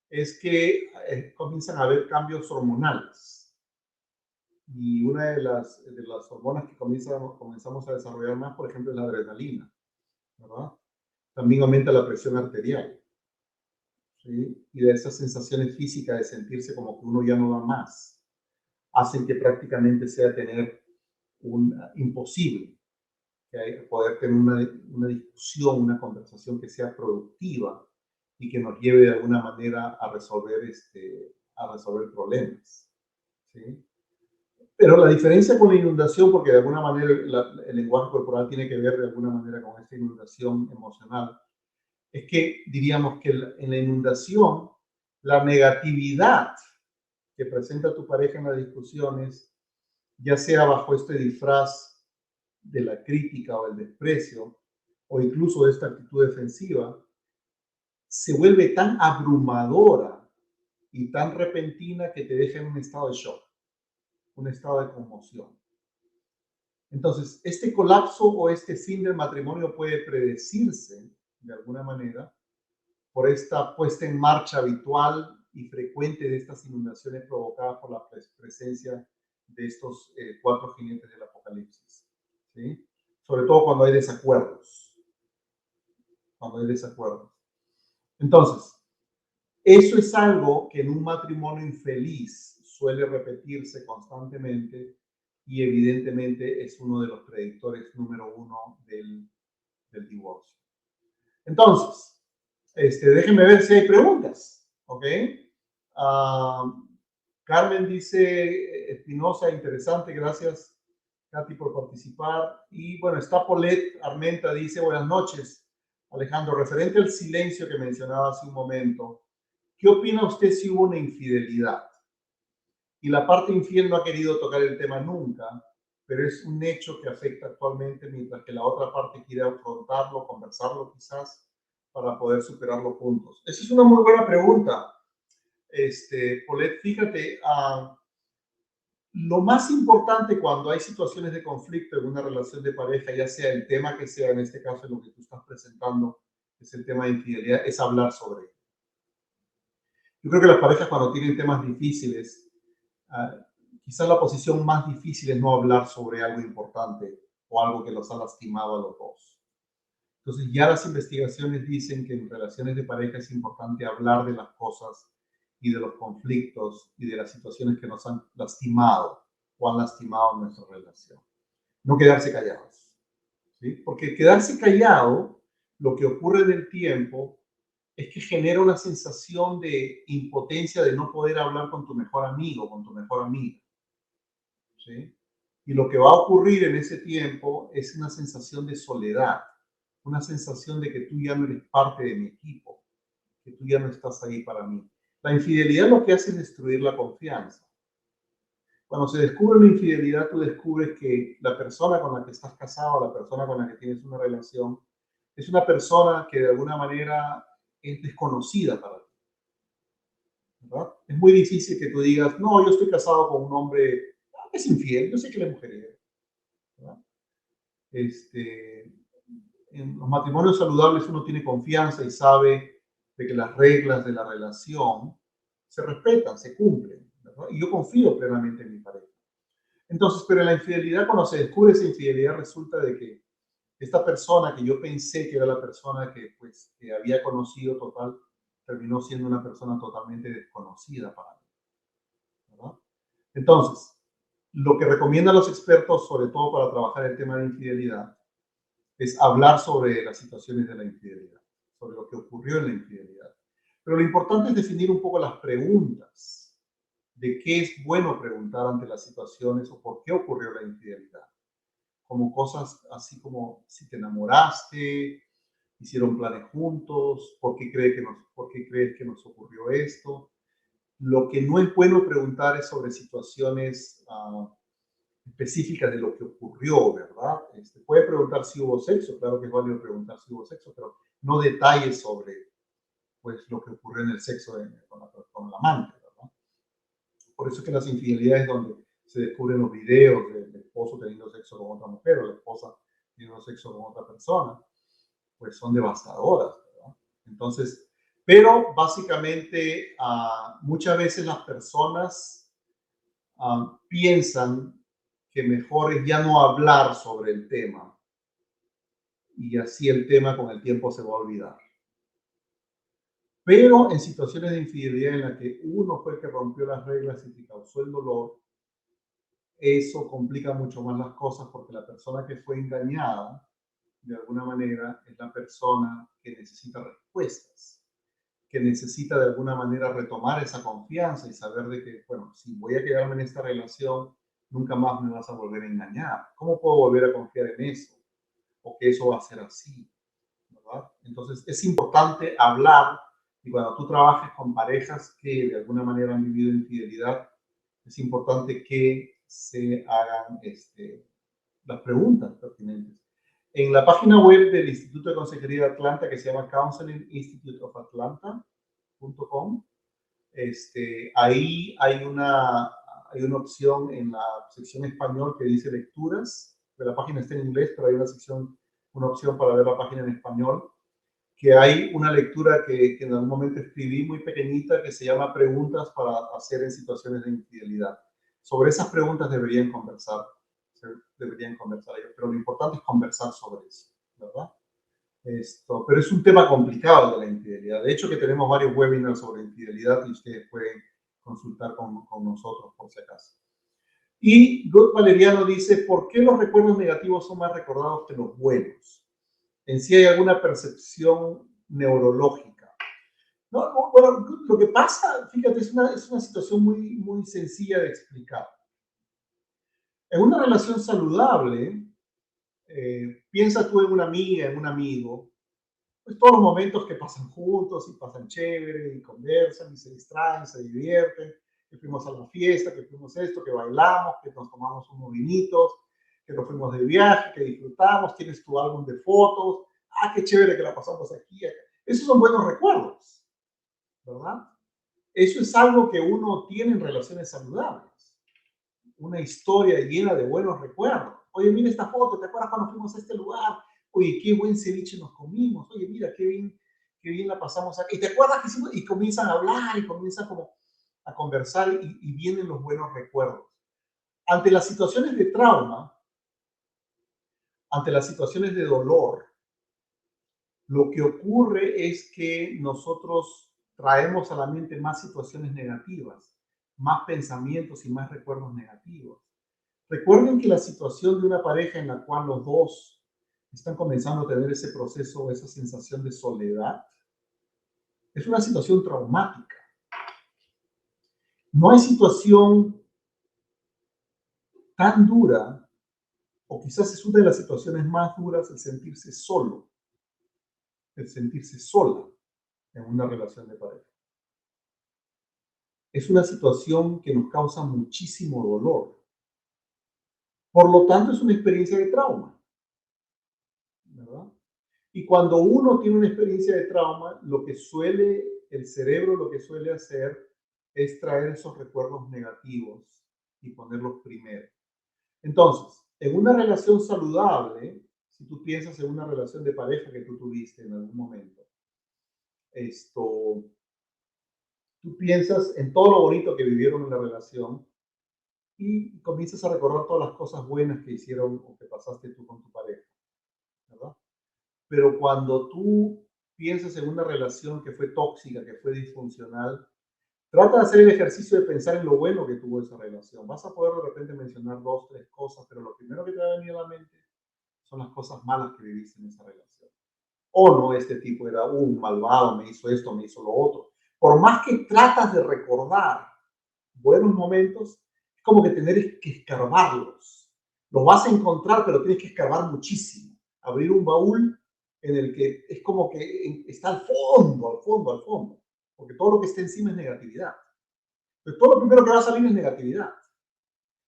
Es que comienzan a haber cambios hormonales. Y una de las hormonas que comenzamos a desarrollar más, por ejemplo, es la adrenalina, ¿verdad? También aumenta la presión arterial, ¿sí? Y de esas sensaciones físicas de sentirse como que uno ya no da más, hacen que prácticamente sea tener imposible poder tener una discusión, una conversación que sea productiva y que nos lleve de alguna manera a resolver problemas, ¿sí? Pero la diferencia con la inundación, porque de alguna manera el lenguaje corporal tiene que ver de alguna manera con esta inundación emocional, es que diríamos que en la inundación, la negatividad que presenta tu pareja en las discusiones, ya sea bajo este disfraz de la crítica o el desprecio, o incluso de esta actitud defensiva, se vuelve tan abrumadora y tan repentina que te deja en un estado de shock, un estado de conmoción. Entonces, este colapso o este fin del matrimonio puede predecirse de alguna manera por esta puesta en marcha habitual y frecuente de estas inundaciones provocadas por la presencia de estos 4 jinetes del apocalipsis, ¿sí? Sobre todo cuando hay desacuerdos. Entonces, eso es algo que en un matrimonio infeliz suele repetirse constantemente y evidentemente es uno de los predictores número 1 del divorcio. Entonces, déjenme ver si hay preguntas, ¿ok? Carmen dice, Espinosa, interesante, gracias Katy por participar. Y bueno, está Paulette Armenta, dice, buenas noches, Alejandro, referente al silencio que mencionaba hace un momento, ¿qué opina usted si hubo una infidelidad? Y la parte infiel no ha querido tocar el tema nunca, pero es un hecho que afecta actualmente, mientras que la otra parte quiere afrontarlo, conversarlo quizás, para poder superarlo juntos. Esa es una muy buena pregunta. Paulette, fíjate, lo más importante cuando hay situaciones de conflicto en una relación de pareja, ya sea el tema que sea, en este caso lo que tú estás presentando, es el tema de infidelidad, es hablar sobre ello. Yo creo que las parejas cuando tienen temas difíciles, quizás la posición más difícil es no hablar sobre algo importante o algo que los ha lastimado a los dos. Entonces ya las investigaciones dicen que en relaciones de pareja es importante hablar de las cosas y de los conflictos y de las situaciones que nos han lastimado o han lastimado nuestra relación. No quedarse callados, ¿sí? Porque quedarse callado, lo que ocurre en el tiempo es que genera una sensación de impotencia de no poder hablar con tu mejor amigo, con tu mejor amiga, ¿sí? Y lo que va a ocurrir en ese tiempo es una sensación de soledad, una sensación de que tú ya no eres parte de mi equipo, que tú ya no estás ahí para mí. La infidelidad lo que hace es destruir la confianza. Cuando se descubre una infidelidad, tú descubres que la persona con la que estás casado, la persona con la que tienes una relación, es una persona que de alguna manera es desconocida para ti, ¿verdad? Es muy difícil que tú digas, no, yo estoy casado con un hombre que es infiel, yo sé que la mujer es, ¿verdad? En los matrimonios saludables uno tiene confianza y sabe de que las reglas de la relación se respetan, se cumplen, ¿verdad? Y yo confío plenamente en mi pareja. Entonces, pero en la infidelidad, cuando se descubre esa infidelidad, resulta de que esta persona que yo pensé que era la persona que, pues, que había conocido total, terminó siendo una persona totalmente desconocida para mí, ¿verdad? Entonces, lo que recomiendan los expertos, sobre todo para trabajar el tema de infidelidad, es hablar sobre las situaciones de la infidelidad, sobre lo que ocurrió en la infidelidad. Pero lo importante es definir un poco las preguntas de qué es bueno preguntar ante las situaciones o por qué ocurrió la infidelidad. Como cosas así como si te enamoraste, hicieron planes juntos, por qué crees que nos ocurrió esto. Lo que no es bueno preguntar es sobre situaciones específicas de lo que ocurrió, ¿verdad? Puede preguntar si hubo sexo, claro que es válido preguntar si hubo sexo, pero no detalles sobre pues, lo que ocurrió en el sexo con el amante, ¿verdad? Por eso es que las infidelidades donde se descubren los videos del esposo teniendo sexo con otra mujer o la esposa teniendo sexo con otra persona, pues son devastadoras, ¿verdad? Entonces, pero básicamente muchas veces las personas piensan que mejor es ya no hablar sobre el tema y así el tema con el tiempo se va a olvidar. Pero en situaciones de infidelidad en las que uno fue el que rompió las reglas y que causó el dolor, eso complica mucho más las cosas porque la persona que fue engañada, de alguna manera, es la persona que necesita respuestas, que necesita de alguna manera retomar esa confianza y saber de que, bueno, si voy a quedarme en esta relación, nunca más me vas a volver a engañar. ¿Cómo puedo volver a confiar en eso? O que eso va a ser así, ¿verdad? Entonces es importante hablar y cuando tú trabajes con parejas que de alguna manera han vivido infidelidad, es importante que se hagan las preguntas pertinentes. En la página web del Instituto de Consejería de Atlanta, que se llama Counseling Institute of Atlanta.com, ahí hay una opción en la sección español que dice lecturas. La página está en inglés, pero hay una opción para ver la página en español, que hay una lectura que en algún momento escribí muy pequeñita que se llama Preguntas para hacer en situaciones de infidelidad. Sobre esas preguntas deberían conversar ellos, pero lo importante es conversar sobre eso, ¿verdad? Pero es un tema complicado de la infidelidad. De hecho, que tenemos varios webinars sobre infidelidad y ustedes pueden consultar con nosotros por si acaso. Y Good Valeriano dice, ¿por qué los recuerdos negativos son más recordados que los buenos? En sí hay alguna percepción neurológica. No, no, bueno, lo que pasa, fíjate, es una situación muy, muy sencilla de explicar. En una relación saludable, piensa tú en una amiga, en un amigo, pues todos los momentos que pasan juntos y pasan chévere y conversan y se distraen, se divierten, que fuimos a la fiesta, que fuimos esto, que bailamos, que nos tomamos unos vinitos, que nos fuimos de viaje, que disfrutamos, tienes tu álbum de fotos, qué chévere que la pasamos aquí. Esos son buenos recuerdos, ¿verdad? Eso es algo que uno tiene en relaciones saludables, una historia llena de buenos recuerdos. Oye, mira esta foto, ¿te acuerdas cuando fuimos a este lugar? Oye, qué buen ceviche nos comimos. Oye, mira, qué bien la pasamos aquí. ¿Y te acuerdas que hicimos? Y comienzan a hablar y comienzan como a conversar y vienen los buenos recuerdos. Ante las situaciones de trauma, ante las situaciones de dolor, lo que ocurre es que nosotros traemos a la mente más situaciones negativas, más pensamientos y más recuerdos negativos. Recuerden que la situación de una pareja en la cual los dos están comenzando a tener ese proceso, esa sensación de soledad, es una situación traumática. No hay situación tan dura, o quizás es una de las situaciones más duras, el sentirse solo, el sentirse sola en una relación de pareja. Es una situación que nos causa muchísimo dolor. Por lo tanto, es una experiencia de trauma, ¿verdad? Y cuando uno tiene una experiencia de trauma, el cerebro lo que suele hacer es traer esos recuerdos negativos y ponerlos primero. Entonces, en una relación saludable, si tú piensas en una relación de pareja que tú tuviste en algún momento, tú tú piensas en todo lo bonito que vivieron en la relación y comienzas a recordar todas las cosas buenas que hicieron o que pasaste tú con tu pareja, ¿verdad? Pero cuando tú piensas en una relación que fue tóxica, que fue disfuncional, trata de hacer el ejercicio de pensar en lo bueno que tuvo esa relación. Vas a poder de repente mencionar dos, tres cosas, pero lo primero que te va a venir a la mente son las cosas malas que viviste en esa relación. O no, este tipo era un malvado, me hizo esto, me hizo lo otro. Por más que tratas de recordar buenos momentos, es como que tener que escarbarlos. Los vas a encontrar, pero tienes que escarbar muchísimo. Abrir un baúl en el que es como que está al fondo, al fondo, al fondo. Porque todo lo que está encima es negatividad. Entonces, todo lo primero que va a salir es negatividad.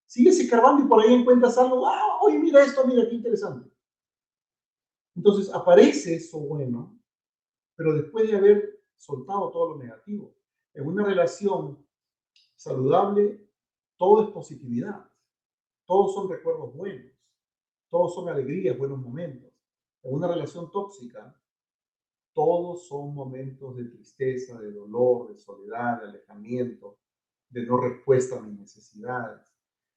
Sigues escarbando y por ahí encuentras algo. Ah, oye, mira esto, mira qué interesante. Entonces aparece eso bueno, pero después de haber soltado todo lo negativo. En una relación saludable, todo es positividad. Todos son recuerdos buenos. Todos son alegrías, buenos momentos. En una relación tóxica, todos son momentos de tristeza, de dolor, de soledad, de alejamiento, de no respuesta a mis necesidades,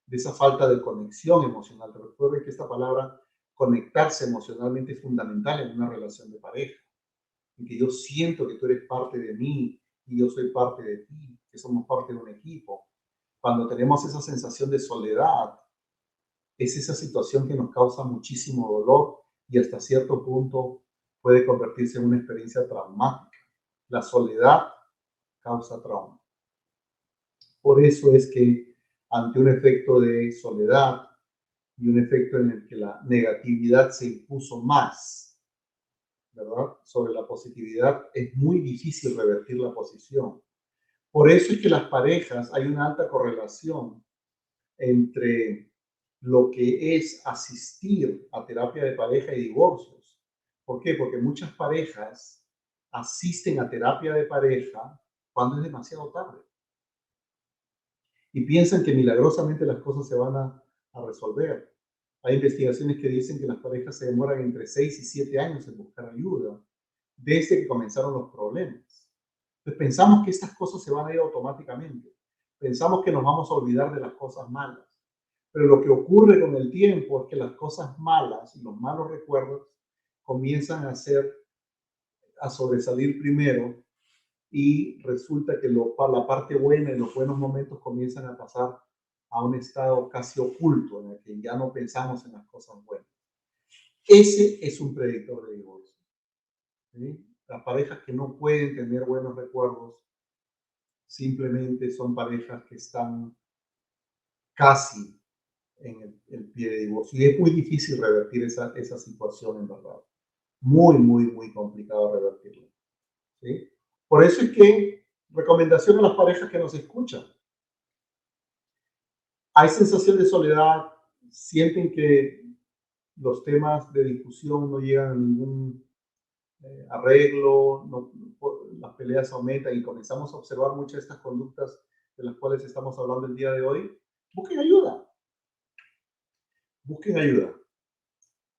de esa falta de conexión emocional. Recuerden que esta palabra conectarse emocionalmente es fundamental en una relación de pareja, en que yo siento que tú eres parte de mí y yo soy parte de ti, que somos parte de un equipo. Cuando tenemos esa sensación de soledad, es esa situación que nos causa muchísimo dolor y hasta cierto punto puede convertirse en una experiencia traumática. La soledad causa trauma. Por eso es que ante un efecto de soledad y un efecto en el que la negatividad se impuso más, ¿verdad? Sobre la positividad, es muy difícil revertir la posición. Por eso es que las parejas, hay una alta correlación entre lo que es asistir a terapia de pareja y divorcios. ¿Por qué? Porque muchas parejas asisten a terapia de pareja cuando es demasiado tarde y piensan que milagrosamente las cosas se van a resolver. Hay investigaciones que dicen que las parejas se demoran entre 6 y 7 años en buscar ayuda desde que comenzaron los problemas. Entonces pensamos que estas cosas se van a ir automáticamente. Pensamos que nos vamos a olvidar de las cosas malas. Pero lo que ocurre con el tiempo es que las cosas malas y los malos recuerdos comienzan a sobresalir primero y resulta que la parte buena y los buenos momentos comienzan a pasar a un estado casi oculto en el que ya no pensamos en las cosas buenas. Ese es un predictor de divorcio, ¿sí? Las parejas que no pueden tener buenos recuerdos simplemente son parejas que están casi en el pie de divorcio. Y es muy difícil revertir esa situación, en verdad. Muy, muy, muy complicado revertirlo, ¿sí? Por eso es que, recomendación a las parejas que nos escuchan. Hay sensación de soledad, sienten que los temas de discusión no llegan a ningún arreglo, las peleas aumentan y comenzamos a observar muchas de estas conductas de las cuales estamos hablando el día de hoy. Busquen ayuda, busquen ayuda,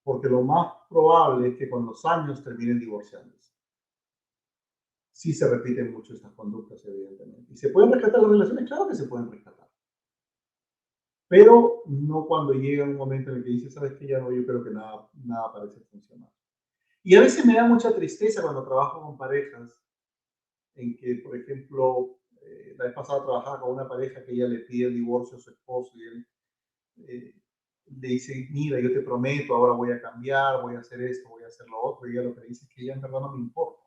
porque lo más probable es que con los años terminen divorciándose. Sí se repiten mucho estas conductas, evidentemente. ¿Y se pueden rescatar las relaciones? Claro que se pueden rescatar. Pero no cuando llega un momento en el que dices, ¿sabes qué? Ya no, yo creo que nada parece funcionar. Y a veces me da mucha tristeza cuando trabajo con parejas en que, por ejemplo, la vez pasada trabajaba con una pareja que ella le pide el divorcio a su esposo y él le dice, mira, yo te prometo, ahora voy a cambiar, voy a hacer esto, voy a hacer lo otro. Y ella lo que dice es que ella en verdad no me importa.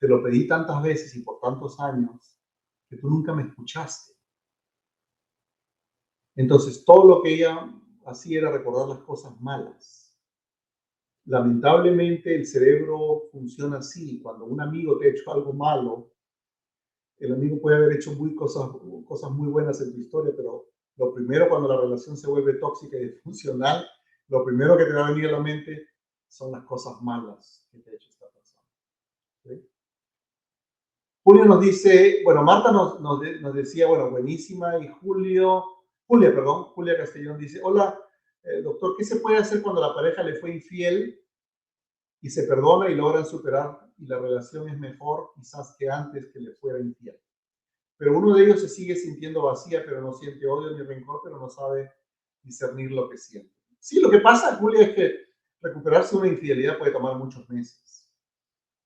Te lo pedí tantas veces y por tantos años que tú nunca me escuchaste. Entonces, todo lo que ella hacía era recordar las cosas malas. Lamentablemente, el cerebro funciona así. Cuando un amigo te ha hecho algo malo, el amigo puede haber hecho cosas muy buenas en tu historia, pero lo primero cuando la relación se vuelve tóxica y disfuncional, lo primero que te va a venir a la mente son las cosas malas que te ha hecho esta persona. ¿Sí? Julio nos dice, bueno, Marta nos decía, bueno, buenísima, y Julia Castellón dice, hola, doctor, ¿qué se puede hacer cuando la pareja le fue infiel y se perdona y logran superar y la relación es mejor quizás que antes que le fuera infiel? pero uno de ellos se sigue sintiendo vacía, pero no siente odio ni rencor, pero no sabe discernir lo que siente. Sí, lo que pasa, Julia, es que recuperarse de una infidelidad puede tomar muchos meses.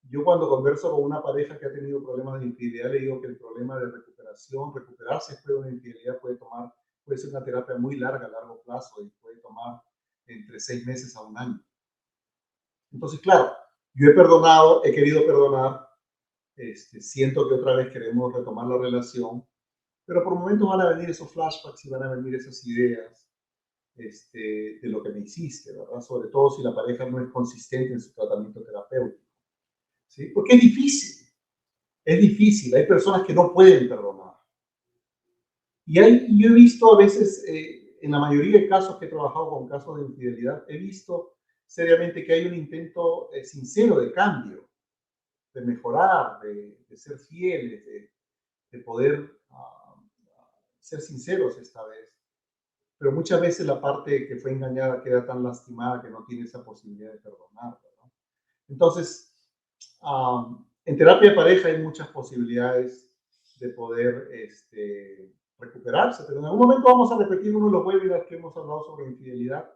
Yo cuando converso con una pareja que ha tenido problemas de infidelidad, le digo que el problema de recuperación, recuperarse después de una infidelidad puede ser una terapia muy larga, a largo plazo, y puede tomar entre 6 meses a un año. Entonces, claro, yo he perdonado, he querido perdonar, siento que otra vez queremos retomar la relación, pero por momentos van a venir esos flashbacks y van a venir esas ideas de lo que me hiciste, ¿verdad? Sobre todo si la pareja no es consistente en su tratamiento terapéutico, ¿sí? Porque es difícil, hay personas que no pueden perdonar. Yo he visto a veces, en la mayoría de casos que he trabajado con casos de infidelidad, he visto seriamente que hay un intento sincero de cambio, de mejorar, de ser fieles, de poder ser sinceros esta vez. Pero muchas veces la parte que fue engañada queda tan lastimada que no tiene esa posibilidad de perdonar, ¿no? Entonces, en terapia de pareja hay muchas posibilidades de poder recuperarse, pero en algún momento vamos a repetir uno de los webinars que hemos hablado sobre infidelidad.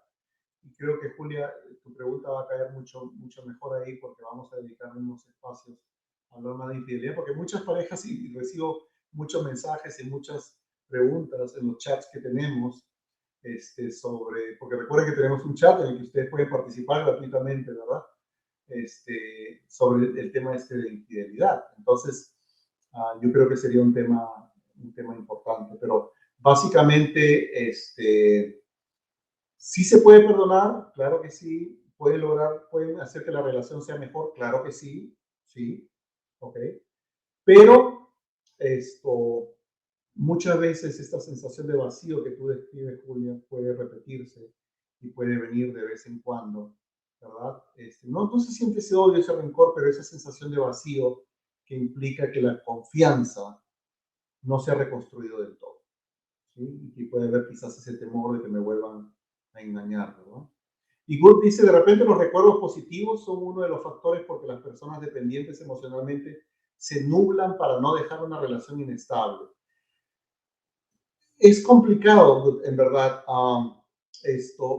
Y creo que, Julia, tu pregunta va a caer mucho, mucho mejor ahí porque vamos a dedicar unos espacios a hablar más de infidelidad, porque muchas parejas, y recibo muchos mensajes y muchas preguntas en los chats que tenemos, porque recuerden que tenemos un chat en el que ustedes pueden participar gratuitamente, ¿verdad? Sobre el tema de infidelidad. Entonces, yo creo que sería un tema importante, pero básicamente, sí se puede perdonar, claro que sí, pueden hacer que la relación sea mejor, claro que sí, sí, ok, pero muchas veces esta sensación de vacío que tú describes, Julia, puede repetirse y puede venir de vez en cuando, ¿verdad? No se siente ese odio, ese rencor, pero esa sensación de vacío que implica que la confianza no se ha reconstruido del todo, ¿sí? Y puede haber quizás ese temor de que me vuelvan a engañar, ¿no? Y Good dice, de repente los recuerdos positivos son uno de los factores porque las personas dependientes emocionalmente se nublan para no dejar una relación inestable. Es complicado, en verdad.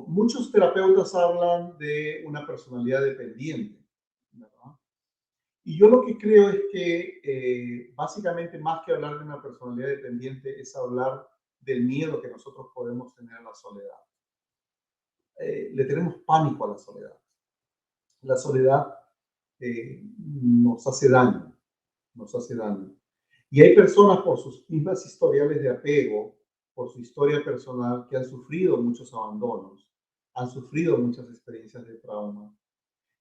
Muchos terapeutas hablan de una personalidad dependiente, ¿verdad? Y yo lo que creo es que básicamente más que hablar de una personalidad dependiente es hablar del miedo que nosotros podemos tener a la soledad. Le tenemos pánico a la soledad. La soledad nos hace daño, nos hace daño. Y hay personas por sus mismas historiales de apego, por su historia personal, que han sufrido muchos abandonos, han sufrido muchas experiencias de trauma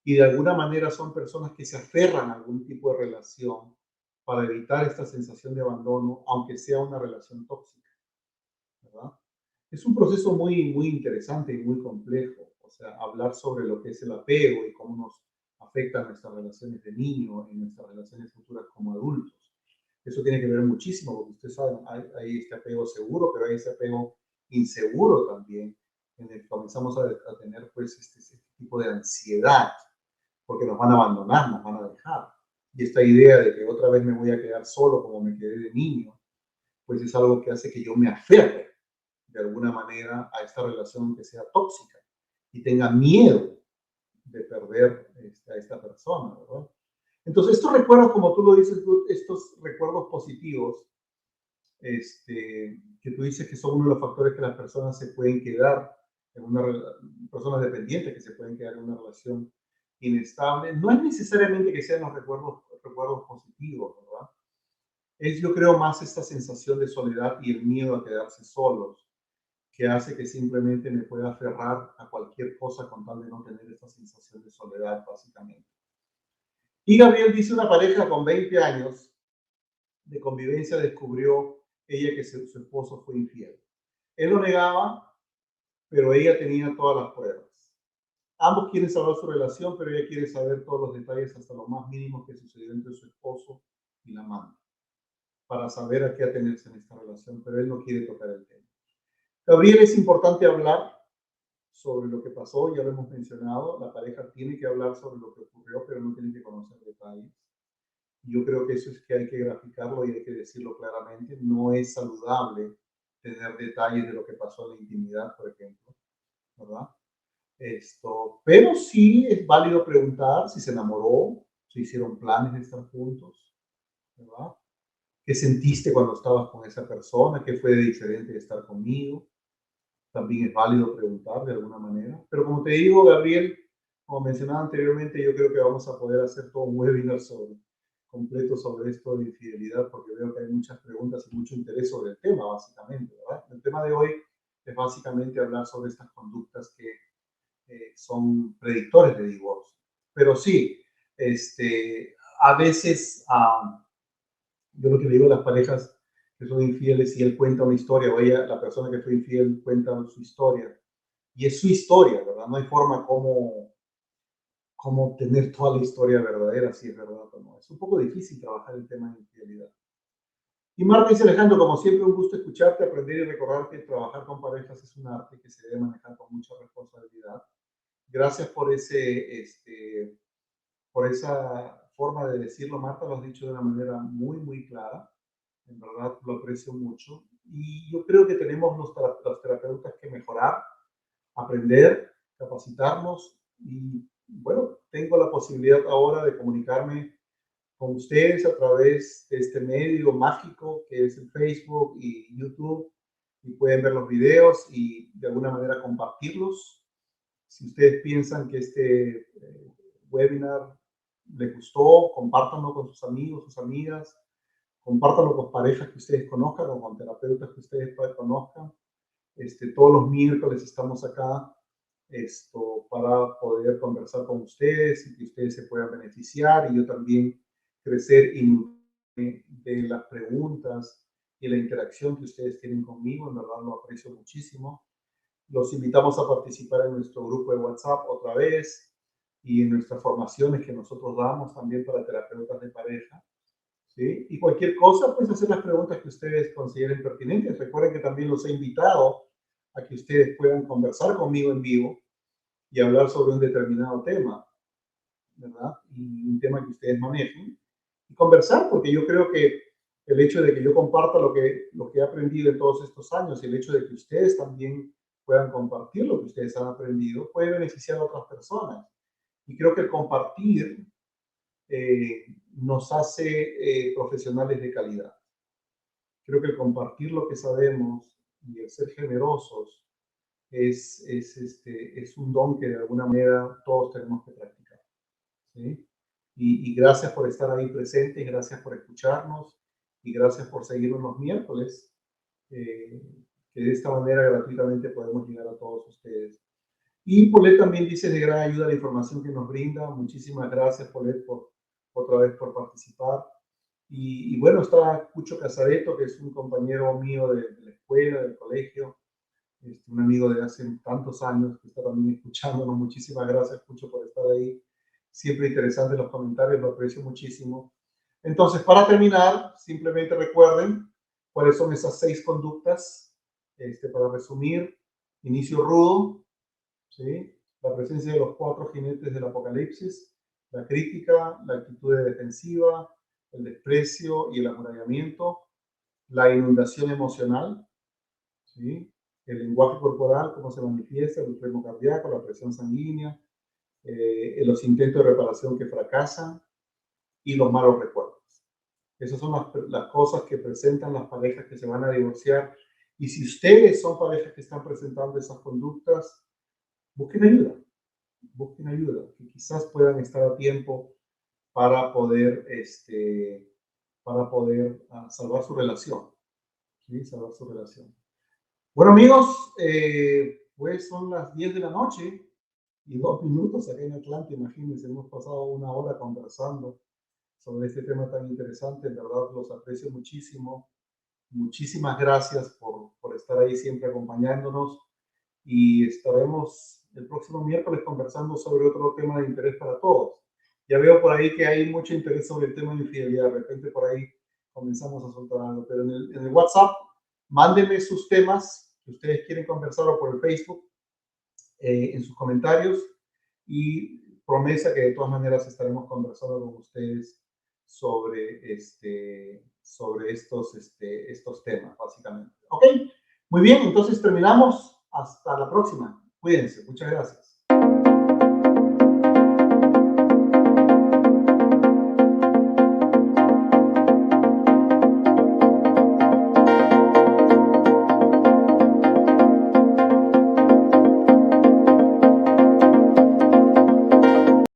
y de alguna manera son personas que se aferran a algún tipo de relación para evitar esta sensación de abandono, aunque sea una relación tóxica, ¿verdad? Es un proceso muy, muy interesante y muy complejo, o sea, hablar sobre lo que es el apego y cómo nos afecta a nuestras relaciones de niño y nuestras relaciones futuras como adultos. Eso tiene que ver muchísimo, porque ustedes saben, hay este apego seguro, pero hay ese apego inseguro también, en el que comenzamos a tener pues este tipo de ansiedad, porque nos van a abandonar, nos van a dejar. Y esta idea de que otra vez me voy a quedar solo como me quedé de niño, pues es algo que hace que yo me aferre de alguna manera a esta relación que sea tóxica y tenga miedo de perder a esta persona, ¿verdad? Entonces, estos recuerdos, como tú lo dices, estos recuerdos positivos, que tú dices que son uno de los factores que las personas se pueden quedar en personas dependientes que se pueden quedar en una relación inestable, no es necesariamente que sean los recuerdos positivos, ¿verdad? Es, yo creo, más esta sensación de soledad y el miedo a quedarse solos, que hace que simplemente me pueda aferrar a cualquier cosa con tal de no tener esta sensación de soledad, básicamente. Y Gabriel dice, una pareja con 20 años de convivencia descubrió ella que su esposo fue infiel. Él lo negaba, pero ella tenía todas las pruebas. Ambos quieren saber su relación, pero ella quiere saber todos los detalles hasta los más mínimos que sucedió entre su esposo y la amante, para saber a qué atenerse en esta relación, pero él no quiere tocar el tema. Gabriel, es importante hablar sobre lo que pasó, ya lo hemos mencionado, la pareja tiene que hablar sobre lo que ocurrió, pero no tiene que conocer detalles. Yo creo que eso es que hay que graficarlo y hay que decirlo claramente. No es saludable tener detalles de lo que pasó en la intimidad, por ejemplo, ¿verdad? Pero sí es válido preguntar si se enamoró, si hicieron planes de estar juntos, ¿verdad? ¿Qué sentiste cuando estabas con esa persona? ¿Qué fue de diferente de estar conmigo? También es válido preguntar de alguna manera. Pero como te digo, Gabriel, como mencionaba anteriormente, yo creo que vamos a poder hacer todo un webinar completo sobre esto de infidelidad, porque veo que hay muchas preguntas y mucho interés sobre el tema, básicamente, ¿verdad? El tema de hoy es básicamente hablar sobre estas conductas que son predictores de divorcio. Pero sí, a veces yo lo que le digo a las parejas que son infieles, si él cuenta una historia o ella, la persona que fue infiel, cuenta su historia, y es su historia, ¿verdad? No hay forma como obtener toda la historia verdadera, si es verdad o no. Es un poco difícil trabajar el tema de infidelidad. Y Marta dice, Alejandro, como siempre, un gusto escucharte, aprender y recordar que trabajar con parejas es un arte que se debe manejar con mucha responsabilidad. Gracias por esa forma de decirlo, Marta, lo has dicho de una manera muy, muy clara. En verdad lo aprecio mucho. Y yo creo que tenemos los terapeutas que mejorar, aprender, capacitarnos. Y bueno, tengo la posibilidad ahora de comunicarme con ustedes a través de este medio mágico que es el Facebook y YouTube. Y pueden ver los videos y de alguna manera compartirlos. Si ustedes piensan que este webinar les gustó, compártanlo con sus amigos, sus amigas, compártanlo con parejas que ustedes conozcan o con terapeutas que ustedes conozcan. Todos los miércoles estamos acá para poder conversar con ustedes y que ustedes se puedan beneficiar y yo también crecer de las preguntas y la interacción que ustedes tienen conmigo. En verdad lo aprecio muchísimo. Los invitamos a participar en nuestro grupo de WhatsApp otra vez y en nuestras formaciones que nosotros damos también para terapeutas de pareja. ¿Sí? Y cualquier cosa, pues hacer las preguntas que ustedes consideren pertinentes. Recuerden que también los he invitado a que ustedes puedan conversar conmigo en vivo y hablar sobre un determinado tema, ¿verdad? Y un tema que ustedes manejen. Y conversar, porque yo creo que el hecho de que yo comparta lo que he aprendido en todos estos años y el hecho de que ustedes también puedan compartir lo que ustedes han aprendido puede beneficiar a otras personas. Y creo que el compartir nos hace profesionales de calidad. Creo que el compartir lo que sabemos y el ser generosos es un don que de alguna manera todos tenemos que practicar. ¿Sí? Y gracias por estar ahí presentes, gracias por escucharnos y gracias por seguirnos los miércoles, eh, que de esta manera gratuitamente podemos llegar a todos ustedes. Y Polet también dice de gran ayuda la información que nos brinda. Muchísimas gracias, Polet, otra vez por participar. Y bueno, está Cucho Casareto, que es un compañero mío de la escuela, del colegio, un amigo de hace tantos años que está también escuchándonos. Muchísimas gracias, Cucho, por estar ahí. Siempre interesante los comentarios, lo aprecio muchísimo. Entonces, para terminar, simplemente recuerden cuáles son esas 6 conductas. Para resumir, inicio rudo, ¿sí? La presencia de los 4 jinetes del apocalipsis, la crítica, la actitud de defensiva, el desprecio y el amurallamiento, la inundación emocional, ¿sí? El lenguaje corporal, cómo se manifiesta, el ritmo cardíaco, la presión sanguínea, los intentos de reparación que fracasan y los malos recuerdos. Esas son las cosas que presentan las parejas que se van a divorciar. Y si ustedes son parejas que están presentando esas conductas, busquen ayuda. Busquen ayuda, que quizás puedan estar a tiempo para poder, salvar su relación. ¿Sí? Salvar su relación. Bueno, amigos, pues son las 10 de la noche y 2 minutos acá en Atlanta. Imagínense, hemos pasado una hora conversando sobre este tema tan interesante. En verdad, los aprecio muchísimo. Muchísimas gracias por estar ahí siempre acompañándonos y estaremos el próximo miércoles conversando sobre otro tema de interés para todos. Ya veo por ahí que hay mucho interés sobre el tema de infidelidad. De repente por ahí comenzamos a soltar algo, pero en el WhatsApp, mándenme sus temas que ustedes quieren conversar o por el Facebook, en sus comentarios y promesa que de todas maneras estaremos conversando con ustedes sobre estos temas, básicamente. ¿Ok? Muy bien, entonces terminamos. Hasta la próxima. Cuídense. Muchas gracias.